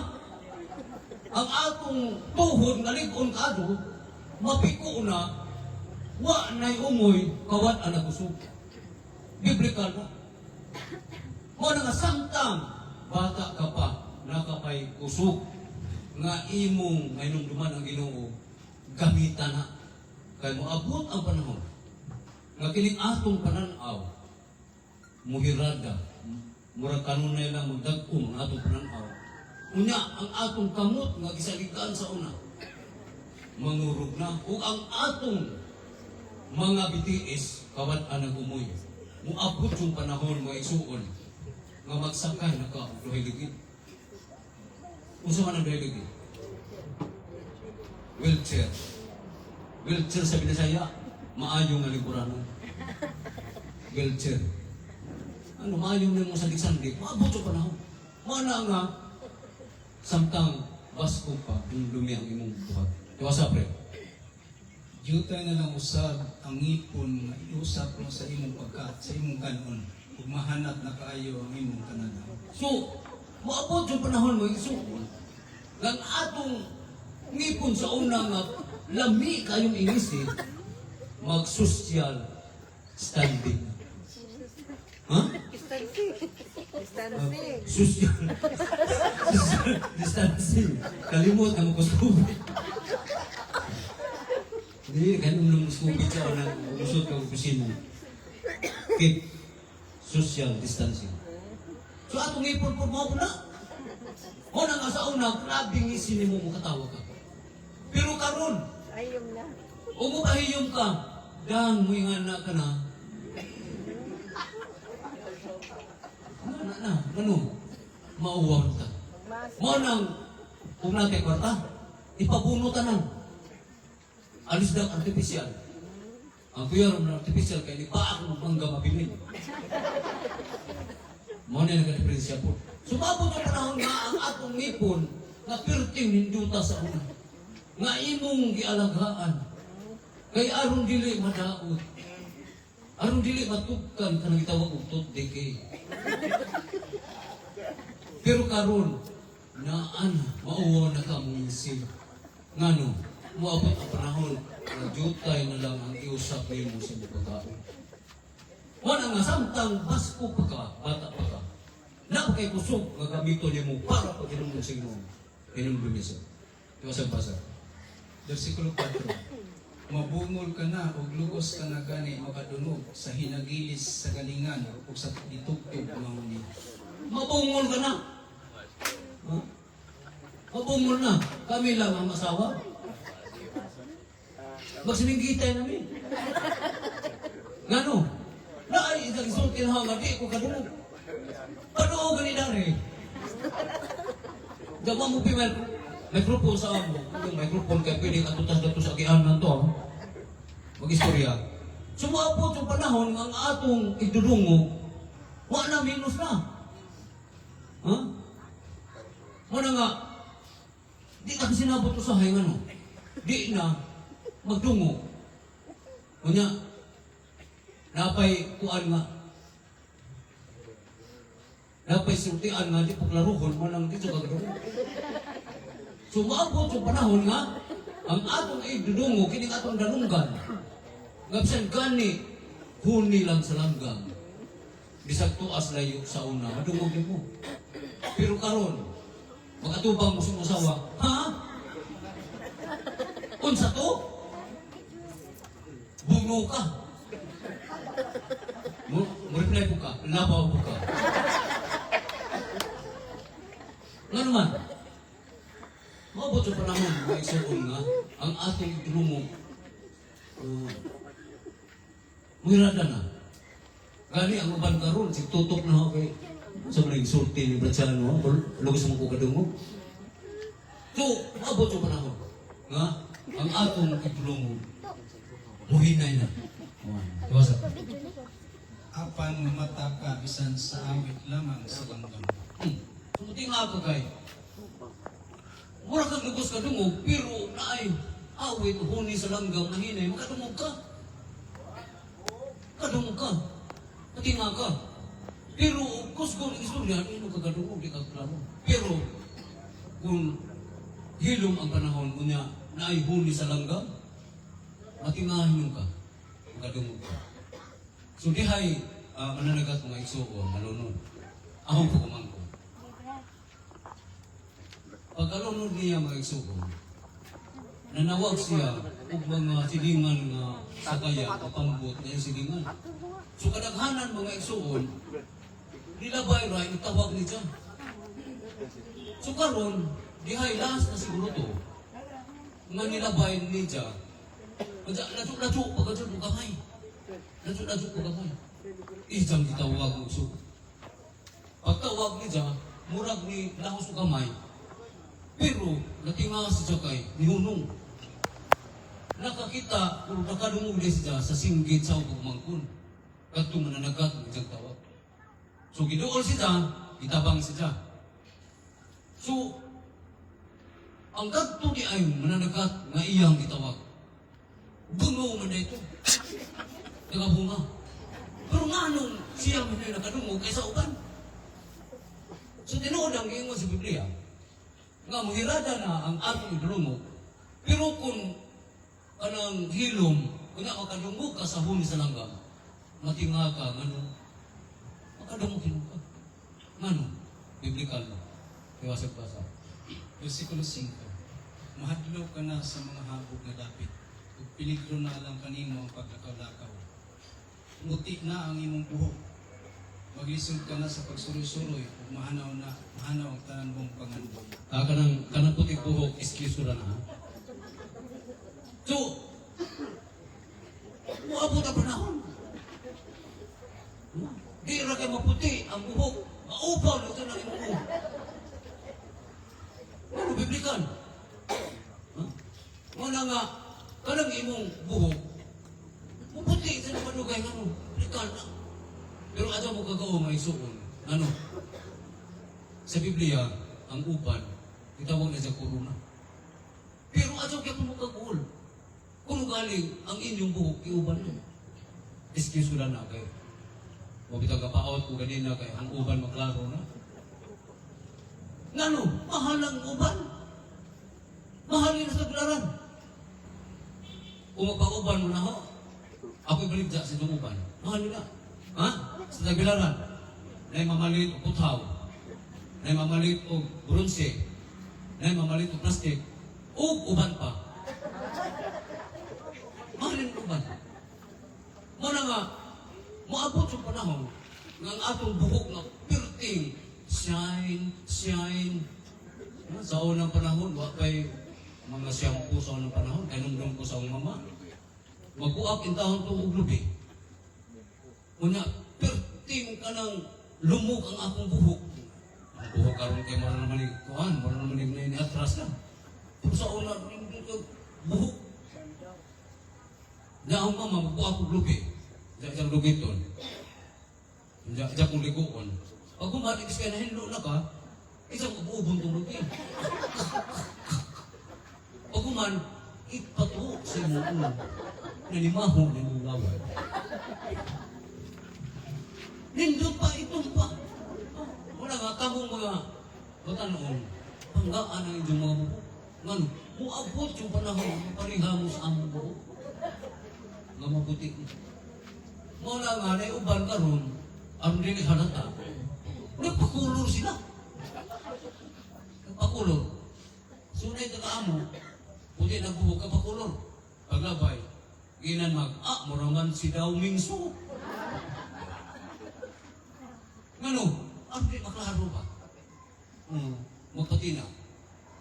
Speaker 2: Ang atong tuhod nga ligon kado, mapiko na, wa na'y umoy, kawat ang nagusog. Biblikal na. Mo na nga samtang, bata ka pa, nakapay kusog, nga imong ngayon duman ang Ginoo, gamitan na. Kaya moabot ang panahon, nga kining atong pananaw, muhirada, murag kanunay lang magdagkong ang atong pananaw. Unya, ang atong kamot nga gisalikan sa una, mangurog na. Ug ang atong mga bitiis, kawat ang nagumoy. Muabot yung panahon mo isuon, nga magsakay na ka, duhay ligid. Unsa man ang duhay ligid? Wheelchair. Wheelchair sa Binasaya, maayong nga lingkuranon. Wheelchair. Ano, maayong na mo sandik-sandik, maabot yung panahon. Mana nga, samtang basko pa, yung lumi ang imong buhat. Iwasa, pre.
Speaker 3: Jutay na lang usab ang ngipon nga iusap mo sa imong sa imong kanon ug mahanap na kaayo ang imong kananaw.
Speaker 2: So, maabot yung panahon mo, isuon. Ang atong ngipon sa una nga, lami kayong inisip, mag-social standing. Ha? Social distancing. Kalimot ang mag-COVID. Hindi, ganun nung COVID siya na usod ka kusina. Keep social distancing. So atong ngipon po mo na. O na nga sa una, grabing isin mo katawa ka. Pero karon,
Speaker 4: Ayom na.
Speaker 2: umupahiyom ka, dang mo yung anak ka na. Ano? Mauwaw ta. Mo nang, kung natin kwarta, ipabunutan nang. Alis ng artificial. Ang kuyar ng artificial, kaya di pa ako mangga mabilin. Mo na nag-diferensya po. Sumabot ang panahon nga ang atong ngipon na pirting ninduta sa una. Nga imong gialagaan. Kay aron dili madaot. Aron dili matugkan kanang gitawag og tooth decay. Pero karon naan mauwa na ka mong isip. Ngano, muabot ang panahon na jutay na lang ang iusap nimo sa pagkaon. Wala nga samtang basko pa ka, bata pa ka. Na kay kusog nga gamito nimo para pag inumun sa Ginoo. Inumun misa. Iwasang pasa.
Speaker 3: Versikulo 4. Mabungol ka na ug lugos ka na gani makadunog sa hinagilis sa galingan ug sa ditugtog mamuni.
Speaker 2: Mabungol ka na. Ha? Mabungol na. Kami lang ang asawa. Magsiningitay namin. Ngano? Na ay isang isultin ha nga di ko kadulog. Paano gani dari? Dawa mo pimer microphone sa amo. Yung microphone kay pwede atutas dato sa agian nanto. Mag-istorya. Sumabot yung panahon nga ang atong idudungog, wa na minus na. Ha? Muna nga, di na kasi nabot ko sa hayang ano. Di na magdungog. Kunya, napay kuan nga. Napay sultian nga, di paglaruhon, manang dito kagdungog. Sumabot yung panahon nga, ang atong idudungog, kining atong dalunggan. Ngapsan gani, huni lang sa langgang. Bisag tuas layo sa una, madungog din mo. Pero karon, mag-atubang mo sa musawa, ha? Unsa to? Bungo ka. Mo-reply po ka, labaw po ka. Nga naman, panahon mga igsoon nga ang atong igdulungog muirada na. Gani ang uban karon si tutok na ako kay sa mga igsulti ni Bratsalan mo, lugos mo ko kadungog. So, abot yung panahon nga ang atong igdulungog muhinay na. Iwasa.
Speaker 3: Apan mata ka bisan sa awit lamang sa langgam.
Speaker 2: Sumunti nga ka kay mura kang lugos kadungog pero naay awit huni sa langgam na hinay makadungog ka. Kadungog ka. Pati nga ka. Pero kusgo ng istorya, ano kagadungog, di ka klaro. Pero kung hilom ang panahon mo niya na ay huni sa langgam, matingahin ka, makadungog ka. So dihay, mananagat mga igsuo, malunod. Ahong po kumangko. Pagkalunod niya mga igsuo, nanawag siya og mga silingan nga sakaya o pambot na yung silingan. So kadaghanan mga igsuon, nilabay ra itawag ni Diyan. So karon, dihay last na siguro to, nga nilabay ni Diyan, lajuk-lajuk pagkajud mo kamay. Lajuk-lajuk mo kamay. Ijang gitawag mo so. Pagtawag ni Diyan, murag ni lahos mo kamay. Pero, natinga si Diyan kay nihunong. Nakakita, kung nakadungog din siya sa singgit sa ugmangkon. Kadto mananagat ng Diyang tawag. So, gidool siya, itabang siya. So, ang kadto di ay mananagat nga iyang gitawag. Bungo man na ito. Nagabunga. Pero nga anong siya man na nakadungog kaysa uban? So, tinuod ang ingon sa Biblia, nga muhirada na ang atong idulungog, pero kung kanang hilom, kung makadungog ka sa huni sa langgam, matinga ka, ngano, makadungog ka. Ngano? Biblikal na. Iwasag-basa.
Speaker 3: Versikulo 5. Mahadlok ka na sa mga habog na dapit, ug peligro na lang kanimo ang paglakaw-lakaw. Muti na ang imong buhok. Maglisod ka na sa pagsuroy-suroy, ug mahanaw ang tanan mong panganbong.
Speaker 2: Kanang putik buhok, excuse na ha. So, muabot ang panahon. Di ra kayo maputi ang buhok. Maupaw na ito ng imong buhok. Ano, biblikan? Muna nga, kanang imong buhok, maputi sa napanugay nga no, biblikan na. Pero ato mo kagao may suon. Ano? Sa Biblia, ang upan, itawag na sa corona. Pero ato kaya mo kagul. Kung galing ang inyong buhok, iuban na. Excuse ko lang na kayo. Mabitang kapaot ko ganina kay ang uban maklaro na. Ngano? Mahal ang uban. Mahal yun sa taglaran. Kung magpa-uban mo na ho, ako'y baligya sa itong uban. Mahal yun na. Ha? Sa taglaran. Na mamalit o puthaw. Na mamalit o bronze. Na mamalit o plastic. O uban pa. Mahalin ko ba? Muna nga, maabot yung panahon ng atong buhok na pirting, shine. Sa unang panahon, wakay mga shampoo sa unang panahon, kanundong ko sa mama. Magkuak in tahon itong uglubi. Muna, pirting ka ng lumog ang akong buhok. Ang buhok karon kay mara naman ni kuhan, mara naman ni atras lang. Pero sa unang buhok, na ang mama, magbuha ko lubi. Diyan lubi ito. Diyan kong liguon. Pag kumatikis ka na hinlo na ka, isang uubon itong lubi. Pag kuman, ipatuok sa iyong ulo. Nanimaho na yung laway. Nindot pa, itong pa. Wala nga, kamong mga batanoon, panggaan ang inyong mga buhok. Ngano, muabot yung panahon, pariha mo sa among buhok. Nga mabuti. Muna nga na uban karon ang dili halata. Nagpakulor sila. Nagpakulor. Sunay ka kaamo, puti nagbuhok ka pakulor. Paglabay, ginan muraman si Daw Mingso. Ngano, ang di maklaro ba? Magpatina.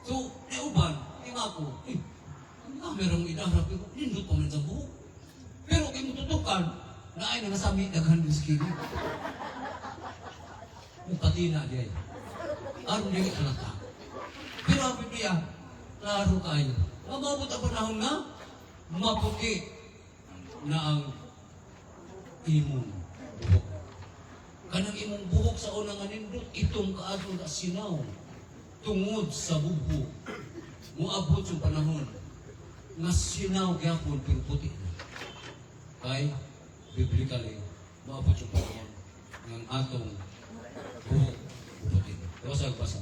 Speaker 2: So, na uban, ako, ang kamerang idarap, pero nindot pa man sa buhok. Pero kay mututukan, na ay nangasami, daghan din sa kini. Patina diya. Aron din halata. Pero ang Biblia, klaro kayo. Mababot ang panahon nga, maputi na ang imong buhok. Kanang imong buhok sa unang anindot, itong kaadto na sinaw, tungod sa buhok. Muabot yung panahon, nga sinaw gyapon pero puti na. Kay, biblically, maabot yung panahon, ng atong buhok puti na. Basa.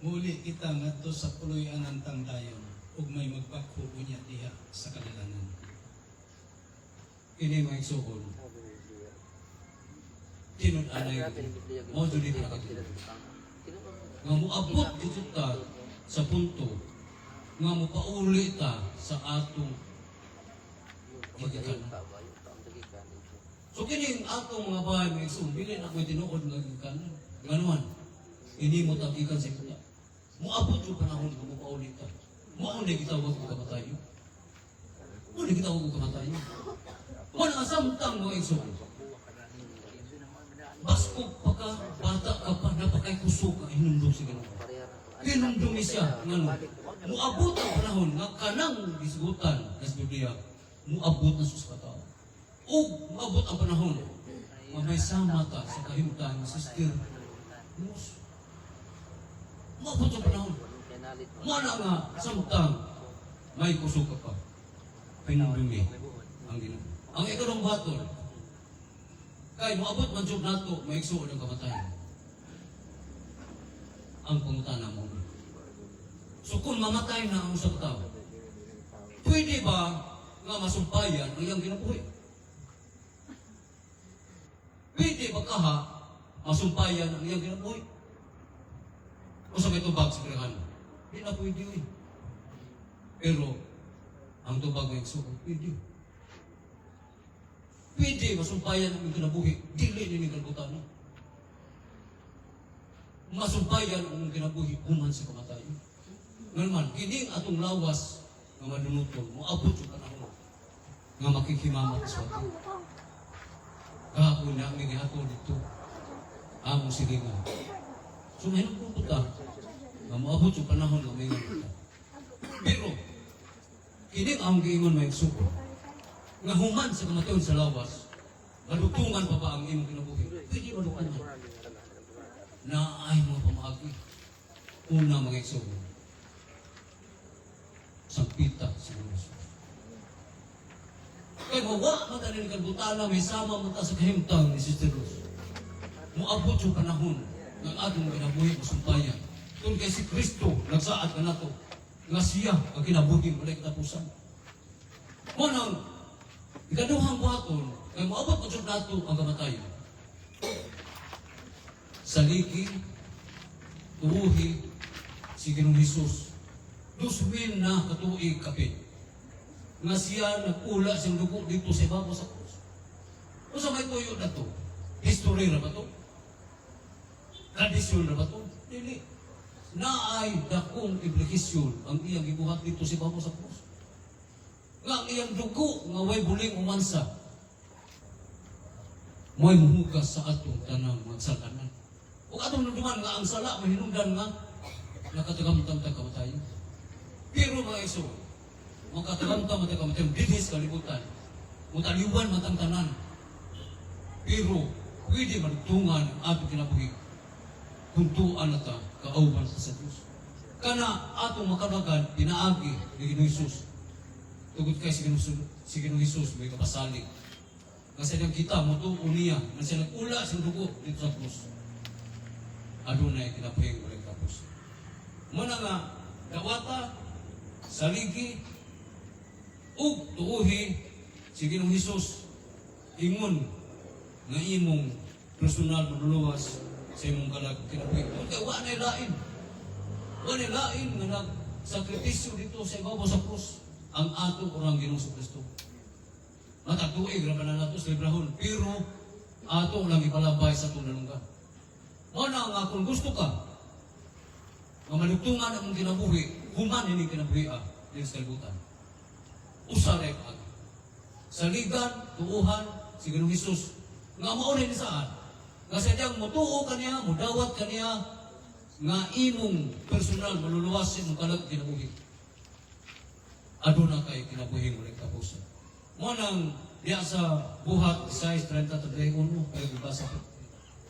Speaker 3: Muli kita ngadto sa puloy-an ng tangdayon ug may magbakho unya diha sa kadalanan.
Speaker 2: Ini may sukol. Tinod anay mo dili pa katulad. Nga moabot dito ta sa punto nga mopauli ta sa atong gigikan. So kini atong mga bahay may dili na ko'y tinuod nga gigikan. Nganuman, ini mo tagikan sa kita. Moabot yung panahon nga mopauli ta. Mao na gitawag ko kamatayo. Mao na gitawag ko kamatayo. Mao na samtang mo igsoon. Basko pa ka, bata ka pa, napakay kusog ka, inundong si Ginoo. Inundong siya, ngano. Muabot ang panahon, nga kanang disgutan, sa Biblia, muabot na sus katao. O, muabot ang panahon, nga may sama ta sa kahimtan, sister, mus. Muabot ang panahon. Mana nga, samtang, may kusog ka pa. Pinundumi ang Ginoo. Ang ikalong batol, kay moabot man jud nato maigsuon ang kamatayon. Ang pangutana mo. So kung mamatay na ang isang tao, pwede ba nga masumpayan ang iyang kinabuhi? Pwede ba kaha masumpayan ang iyang kinabuhi? O sa may tubag sa kirahan? Di na pwede yun. Pero ang tubag maigsuon, pwede. Pwede masumpayan ang kinabuhi, dili ni kalbutan. Masumpayan ang kinabuhi, human sa kamatayon. Ngayon, kining atong lawas nga madunuton, moabot yung panahon nga makikimamat sa atin. Kahapon na ang gihatod dito, among silingan. So, may nagpupunta nga moabot yung panahon nga may nagpupunta. Pero, kining ang giingon may suko, nga human sa kamatayon sa lawas, malutungan pa ba ang imong kinabuhi? Pwede malutungan. Na ay mga pamagi. Una mga igsoon, sampita sa Diyos. Kaya mawa matanin kalbutana, may sama mata sa kahimtang ni Sister Rose. Muabot yung panahon ng atong kinabuhi masumpayan. Kung kay si Kristo, nagsaad ka na to, nga siya ang kinabuhi walay katapusan. Manang, ikaduhang buhaton, ay maabot ko dyan nato ang kamatayon. Saliki, tuuhi, si Ginoong Hesus, 2,000 na katuig kapit. Nga siya nagpula siyang dugo dito sa ibabaw sa krus. O sa may tuyo na to, history na ba to? Tradisyon na ba to? Dili. Naay dakong implikasyon ang iyang gibuhat dito sa ibabaw sa krus. Nga ang iyang dugo, nga way buling umansa, may muhugas sa atong tanang magsalanan. O atong naduman nga ang sala, mahinungdan nga, nakatagamtam-tag kamatayon. Pero mga iso, makatagamtam-tag kamatayon, didis kalibutan, mutaliwan matang tanan. Pero, pwede malutungan ang atong kinabuhi, kung tuan na ta, kaauban sa Diyos. Kana atong makaragan, pinaagi ni Ginoong Hesus. Tugod kay si Ginoong Hesus, may kapasalig. Kasi nang kita mo ito, uniya, nang siya nag-ula sa dugo dito sa krus. Adunay kinapahing ulit tapos. Muna nga, dawata, saligi, ug tuuhi, si Ginoong Hesus, ingon, nga imong personal manuluwas sa imong kalag kinapahing. Kaya wanay lain. Wanay lain nga nagsakripisyo dito sa ibabaw sa krus. Ang ato orang Ginoong Kristo. Matatuig raman na nato sa librahon, pero ato lang ipalabay sa itong nalungga. Mana nga kung gusto ka, nga malugtungan ang kinabuhi, human ini kinabuhi din sa kalibutan. Usaray ka. Saligan, tuuhan, si Ginoong Hesus. Nga maunay ni saan? Nga sadyang mutuo ka niya, mudawat ka niya, nga imong personal maluluwasin ng kalag kinabuhi. Aduna kay kinabuhi mo rin kapuso. Mo nang diya sa buhat 6:30-31 kay basa ko.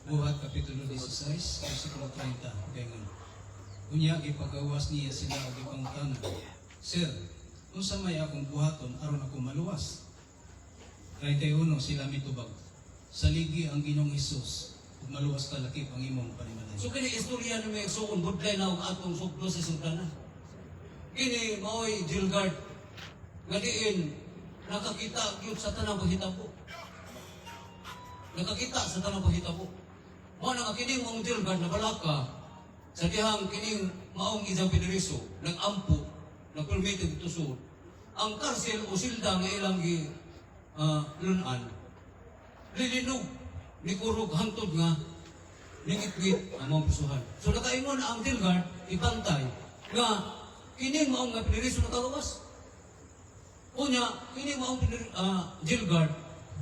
Speaker 3: Buhat Kapitulo 16, versikulo 30, ganyan. Unya, ipagawas niya sila o ipangutanan. Sir, unsa may akong buhaton aron ako maluwas? 31, sila mitubag. Saligi ang Ginoong Hesus, ug maluwas ka lakip ang imong panimalay.
Speaker 2: So kini istorya ni may suon budlay na og atong suklo sa sugdanan. Kini maoy Gilgard nga diin nakakita gyud sa tanang paghitabo. Nakakita sa tanang paghitabo. Mao na kining mong Gilgard na balaka sa dihang kining maong isang piniriso nag-ampo nagpermite dito sud. Ang karsel o silda nga ilang gi lunan lilinog ni kurog hantod nga ningit-ngit ang mga pusuhan. So nakaingon ang Gilgard ibantay nga kining maong nga piniriso nakawawas. Unya kining maong Gilgard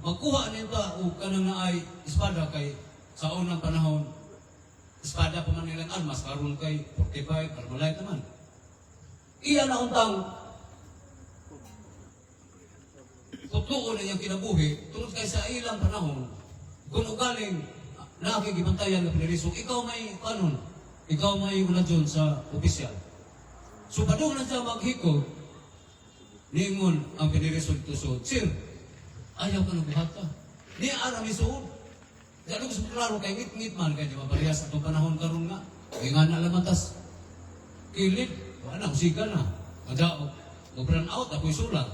Speaker 2: magkuha nita og kanang naay espada kay sa unang panahon espada pa man nilang armas karon kay 45 Carmelite naman. Iya na untang tutuon na niyang kinabuhi tungod kay sa ilang panahon kung ugaling nakikibantayan na piniriso, ikaw may kanon, ikaw may unadyon sa opisyal. So padung na siya maghikog, ningon ang piniriso dito suod, Sir, ayaw ka nagbuhata. Di aram isuod. Dalo gusto klaro kay ngit-ngit man kay di maparehas atong panahon karon nga. Kay nga nalamatas. Kilid, wala husika na. Madaog, mag-run out, ako'y sulang.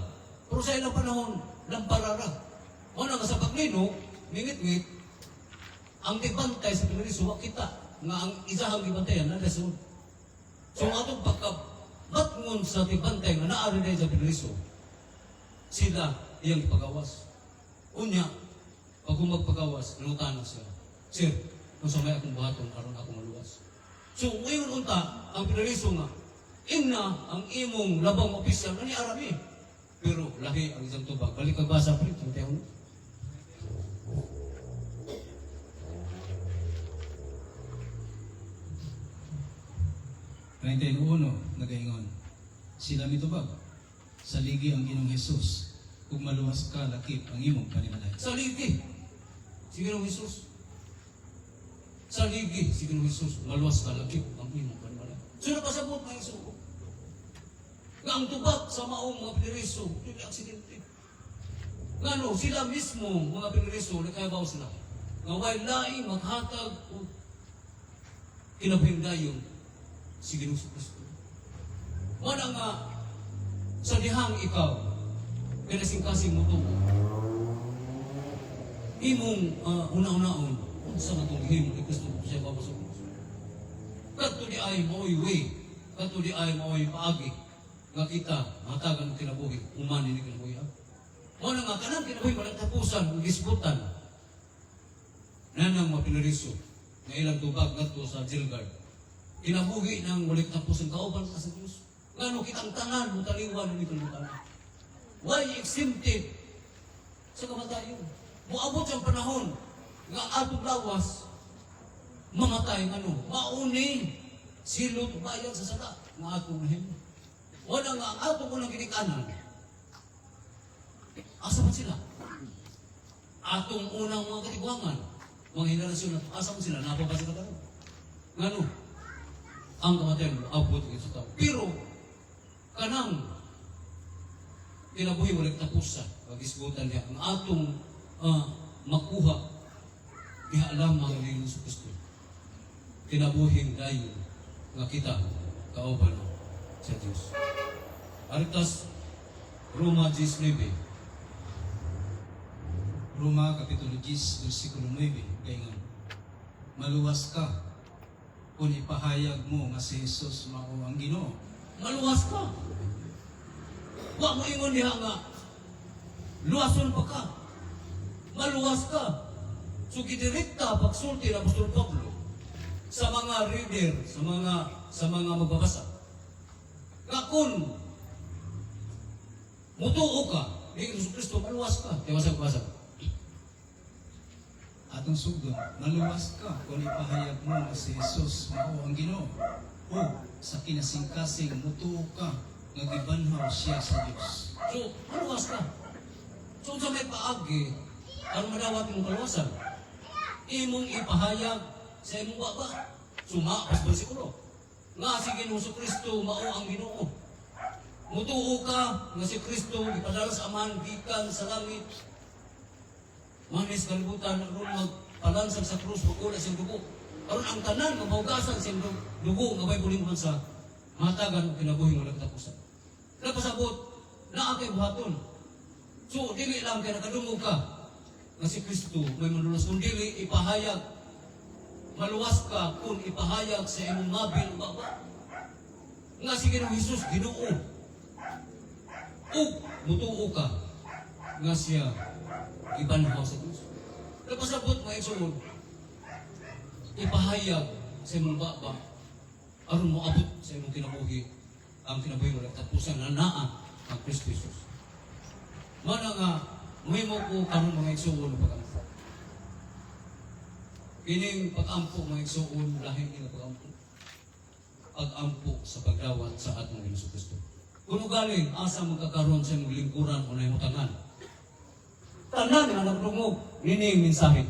Speaker 2: Pero sa ilang panahon, lamparara. Wala nga sa paglino, ngit-ngit, ang tibantay sa piniriso, kita nga ang isahang ibantayan na dasun. So atong pagkabatngon sa tibantay nga naari na sa piniriso, sila iyang ipagawas. Unya, pag magpagawas, nangutanong siya, Sir, kung sa may akong buhaton, aron ako maluwas. So ngayon unta, ang piniriso nga, ingna ang imong labang opisyal na ni Arami. Pero lahi ang isang tubag. Balik kag basa pa rin, tayo.
Speaker 3: 31, nagaingon. Sila mitubag. Saligi ang Ginoong Hesus, ug maluwas ka lakip ang imong panimalay.
Speaker 2: Saligi. Si Ginoong Hesus. Saligi si Ginoong Hesus. Maluwas ka lakip ang imong panimalay. So napasabot mga isuko. Nga ang tubag sa maong mga piniriso, hindi aksidente. Ngano, sila mismo mga piniriso, nakayabaw sila. Nga walay maghatag o kinabhindayon si Ginoong Kristo. Wala nga sa dihang ikaw, kinasing-kasing mo ito, imong una-unaon, sa matong himo ni Kristo siya papasok. Kadto di ay maoy way, kadto di ay maoy paagi, nga kita, matagan ng kinabuhi, umani ni kinabuhi. Wala nga, kanang kinabuhi, walang tapusan, gisbutan, nanang mapinariso, na ilang tubag ngadto sa Gilgard. Kinabuhi ng walang tapusan, kauban ka sa Diyos. Ngano kitang tanan, mutaliwan ni kalibutan. Why exempted sa kamatayon? Muabot siyang panahon nga atong lawas, mamatay ngano, mauni, silot, bayan sa sala, nga atong nahim. Wala nga ang atong unang kinikanan. Asa man sila? Atong unang mga katiguangan, mga henerasyon na asa man sila, napapasa ka karon. Ngano? Ang kamatayan mo, abot ng sa tao. Pero, kanang kinabuhi walang tapusan, pag-isbutan niya, ang atong makuha, diha lamang ni Yesu Kristo. Kinabuhing dayon nga kita kauban sa Diyos. Aritas, Roma 19.
Speaker 3: Roma Kapitulo 10, versikulo 9, gaingon. Maluwas ka kung ipahayag mo nga si Jesus mao ang Ginoo.
Speaker 2: Maluwas ka. Wa mo ingon diha nga, luwason pa ka. Maluwas ka. So gidirekta pagsulti ng Apostol Pablo sa mga reader, sa mga magbabasa. Nga kun mutuo ka, ni Kristo maluwas ka. Tiwasag-wasag.
Speaker 3: Atong sugod, maluwas ka kung ipahayag mo nga si Jesus mao ang Ginoo. O sa kinasingkasing mutuo ka nga gibanhaw siya sa Dios.
Speaker 2: So, maluwas ka. So, sa may paagi, ang madawat mong kaluwasan, imong ipahayag sa imong baba. Sumapas bersikulo. Nga si Ginoo Kristo mao ang Ginoo. Mutuo ka nga si Kristo gipadala sa Amahan gikan sa langit. Manis kalibutan ron magpalansag sa krus pagula sa dugo. Aron ang tanan nga maugasan sa dugo nga may buling man sa matagan o kinabuhi nga nagtapusan. Napasabot na atay buhaton. So dili lang kay nakadungog ka nga si Kristo may manlulos kung dili ipahayag. Maluwas ka kung ipahayag sa imong mabil baba. Nga si Ginoong Hesus Ginoo. Ug mutuo ka nga siya ibanhaw sa Diyos. Napasabot mo igsoon, ipahayag sa imong baba aron mo abot sa imong kinabuhi ang kinabuhi mo nagtapusan na naa ang Kristo Jesus. Mana nga mahimo ko karon mga igsoon pag-ampo. Kining pag-ampo mga igsoon lahi ning pag-ampo. Pag-ampo sa pagdawat sa atong Ginoong Kristo. Kuno galing asa magkakaroon sa imong lingkuran o nahimutangan. Tanan nga nagdungog nining mensahe.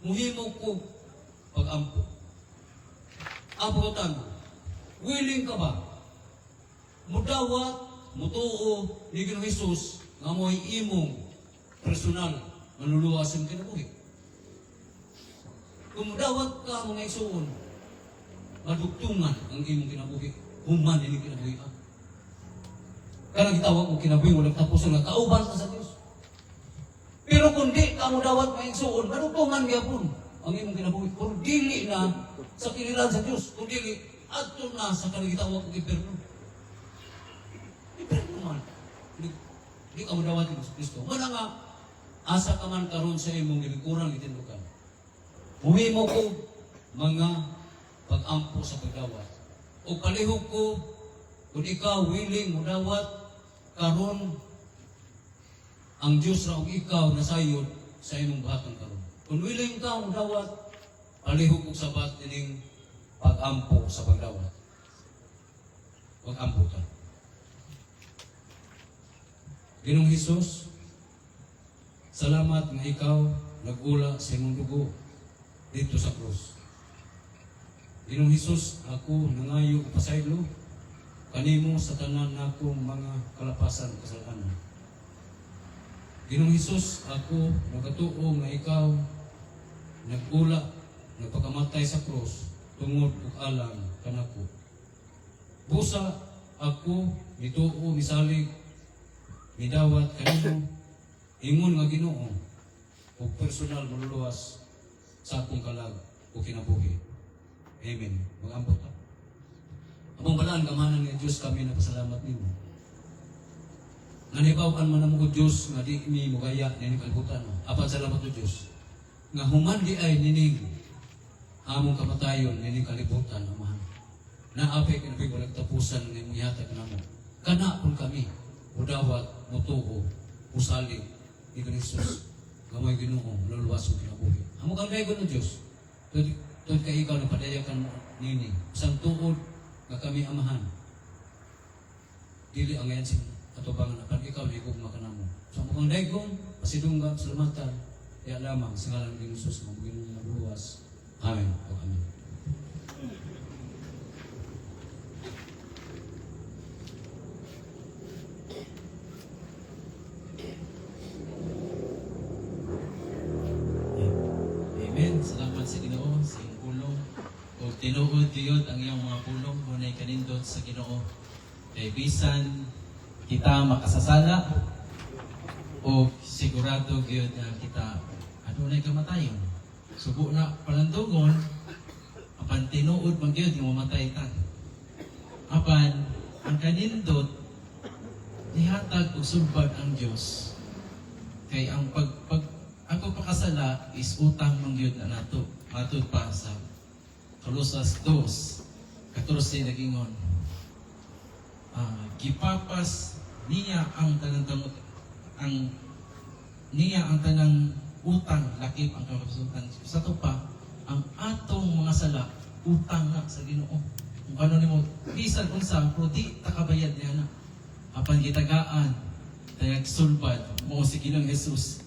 Speaker 2: Muhimo ko pag-ampo. Abutan, willing ka ba? Mudawat, mutuo ni Ginoong Hesus nga mo'y imong personal manluluwas sa kinabuhi. Kung mudawat ka mga igsoon, madugtungan ang imong kinabuhi. Human ini kinabuhi ka. Karang gitawag mo kinabuhi, walang tapusan nga kauban ka sa Diyos. Pero kung di ka mo dawat maigsuon, madugtungan gyapon ang imong kinabuhi. Kung dili na sa kinilan sa Diyos, kung dili adto na sa kanang gitawag og impierno. Impierno man. Di ka mo dawat ni Kristo. Muna nga asa ka man karon sa imong gilikuran gitindukan. Muhimo ko mga pag-ampo sa pagdawat. O palihog ko kung ikaw willing mo dawat karon ang Diyos ra og ikaw nasayod sa imong buhaton karon. Kung willing ka mo dawat, palihog og sabat ining pag-ampo sa pagdawat. Pag-ampo ka. Ginoong Hesus, salamat nga ikaw nag-ula sa imong dugo dito sa krus. Ginoong Hesus, ako nangayo og pasaylo kanimo sa tanan nakong mga kalapasan kasalanan. Ginoong Hesus, ako nagatuo nga ikaw nag-ula, nagpakamatay sa krus tungod ug alang kanako. Busa ako nituo misalig midawat kanimo ingon nga Ginoo ug personal maluluwas sa akong kalag o kinabuhi. Amen. Mag-ambot ta. Among balaan kamanan nga Dios kami nagpasalamat nimo. Nanibaw-an man namo Dios nga di mi mogaya nining kalibutan. Apan salamat o Dios nga human di ay nining among kamatayon nining kalibutan amahan. Naapay kinabig walang tapusan nga imong ihatag namo. Kana pun kami udawat mutuo usalig ni Hesus gamay Ginoo luluwas og kinabuhi. Amo kang daygon o Dios. Tud kay ikaw napadayakan mo nini sang tuod nga kami amahan. Dili ang ngayon sin atubangan apan ikaw ligog makanamo. So amo kang daygon pasidunggan salamatan ya lamang sa ngalan ni Hesus nga Ginoo luluwas. Amen. O amen.
Speaker 1: Amen. Salamat sa Ginoo sa iyong pulong. O tinuod gyud ang iyong mga pulong hunay kanindot sa Ginoo. Kay bisan kita makasasala o sigurado gyud na kita adunay kamatayon. Subo na palandugon apan tinuod man gyud nga mamatay ta. Apan ang kanindot nihatag og sumbag ang Dios. Kay ang ang pagpakasala is utang ng Diyod na nato. Matod pa sa Kolosas 2, 14 nagingon. gipapas niya ang tanang utang lakip ang kapasutan. Sa to pa ang atong mga sala utang na sa Ginoo. Kung ano nimo bisan unsa pero di takabayad niya na. Apan gitagaan tayag sulbad mo si Ginoong Hesus.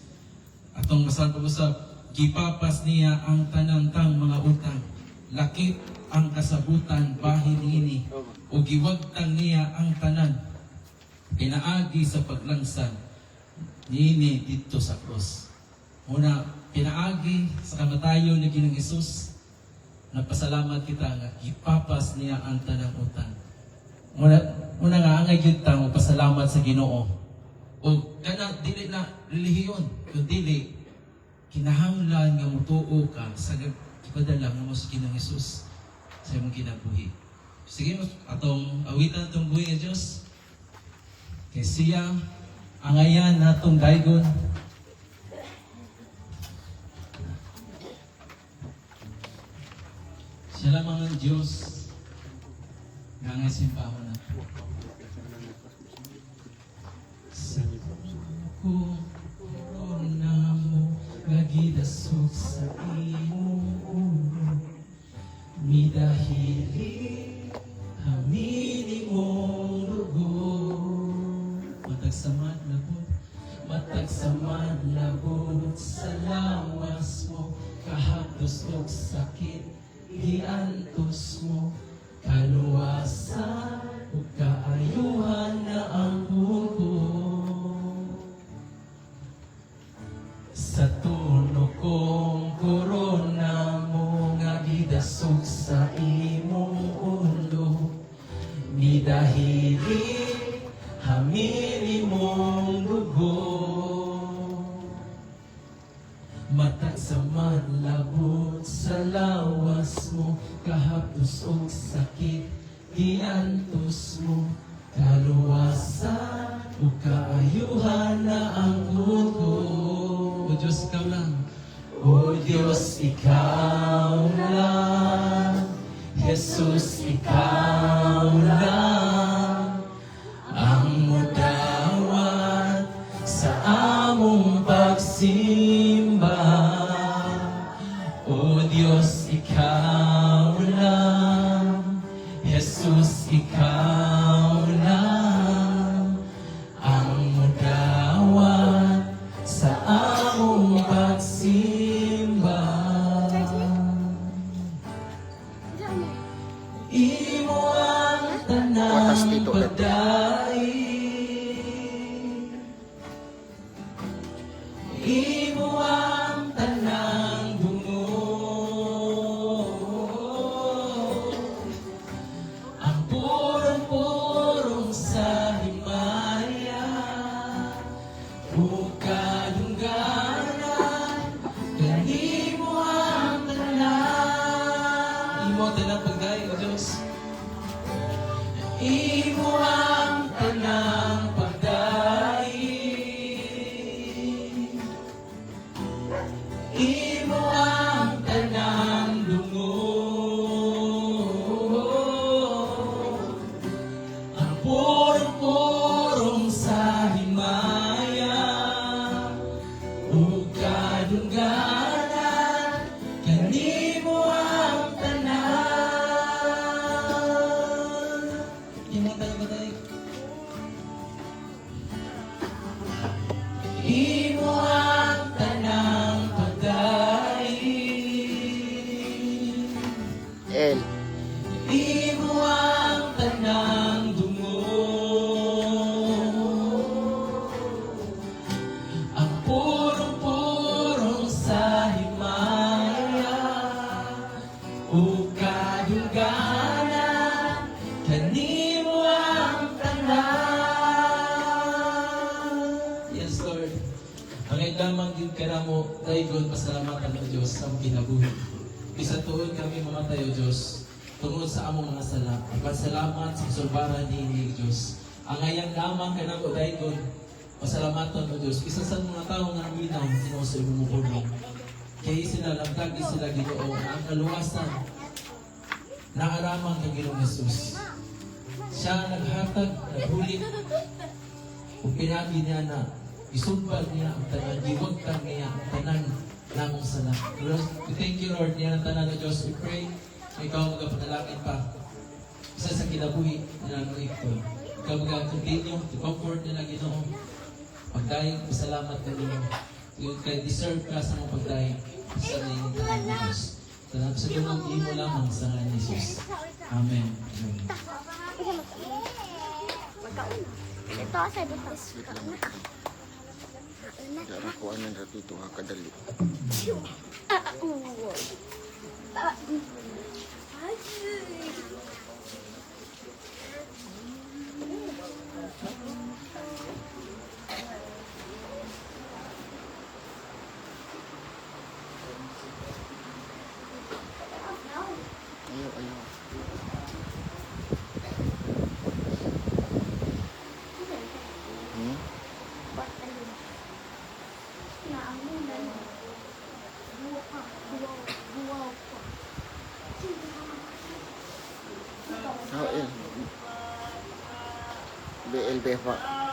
Speaker 1: Atong masal pag-usap, gipapas niya ang tanang mga utang. Lakip ang kasabutan bahin niini o giwagtang niya ang tanan. Pinaagi sa paglangsan niini dito sa cross. Una, pinaagi sa kamatayon ni Ginoong Hesus. Nagpasalamat kita nga gipapas niya ang tanang utang. Una nga angay gyud ta mo pasalamat sa Ginoo. O kana dili na relihiyon, kundi kinahanglan nga mutuo ka sa ipadala nga mo sa Ginoong Hesus sa imong kinabuhi. Sige mo atong awitan atong buhi nga Dios. Kay siya angayan natong daygon. Siya lamang ang Diyos nga nga simpahon na. Sa corona mo nagidasok sa imong ulo midahili hamili mong lugo matagsamad labot sa lawas mo kahapdos og sakit giantos mo kaluwasan ug kaayuhan na ang buko sa tuno kong korona mo nga gidasog sa imong ulo midahili hamili mong dugo matag sa manlabot sa lawas mo kahapdos og sakit giantos mo kaluwasan ug kaayuhan na ang buko. O Diyos, ikaw lang. O Diyos, ikaw lang. Jesus, ikaw lang. Ang mudawat sa among pagsimba. O Diyos, ikaw lang. Jesus, ikaw lang. Ang mudawat sa among pagsimba. Imo ang tanang pagdaig. Imo ang tanang bungod. Ang purong-purong sa himaya. Kadungganan, kanimo ang tanan. Imo ang tanang pagdaig, O Diyos. Imo ang tanang pagdaig. Imo ang tanang lungod. Ang purong-purong sa himaya. Kadungganan, kanimo ang tanan. Imo ang tanang pagdaig. Imo ang tanang pagdaig.
Speaker 4: El.
Speaker 1: Imo ang tanang dungog. Ang purong-purong sa himaya. Kadungganan, kanimo ang tanan. Yes, Lord. Ang lamang din ka na mo, daygon pasalamatan ng Diyos sa mong kinabuhi. Bisa tuon kami mamatay, O Diyos, tungod sa among mga sala. Pasalamat sa sulbaran ni Diyos. Ang ngayon lamang ka na mo, daygon pasalamatan, O Diyos. Isa sa mga tao nga minaw, sinuso imumupulong. Kaya sila nagtagi sila Ginoo na ang kaluwasan na aramang kay Ginoong Hesus. Siya naghatag, naghulit. Kung pinagi niya na isumpal niya ang tanan, giwagtan niya ang tanan namong sala. Lord, we thank you, Lord, niya ang tanan na Diyos. We pray na ikaw magapanalangin pa. Isa sa kinabuhi na nang ito. Ikaw mag-continue to comfort nila, Ginoo. Pagdayang, pasalamat ka ninyo. Kaya deserve ka sa mga pagdayang sa nangyayin ka ng Diyos. Salamat sa Diyos, mo lamang sa ngalan ni Jesus. Amen. Amen.
Speaker 4: Ito sa butas.
Speaker 5: Darah kuanan ratu tu kadali. Ayo ayo. Hmm? Oh, BLB pa.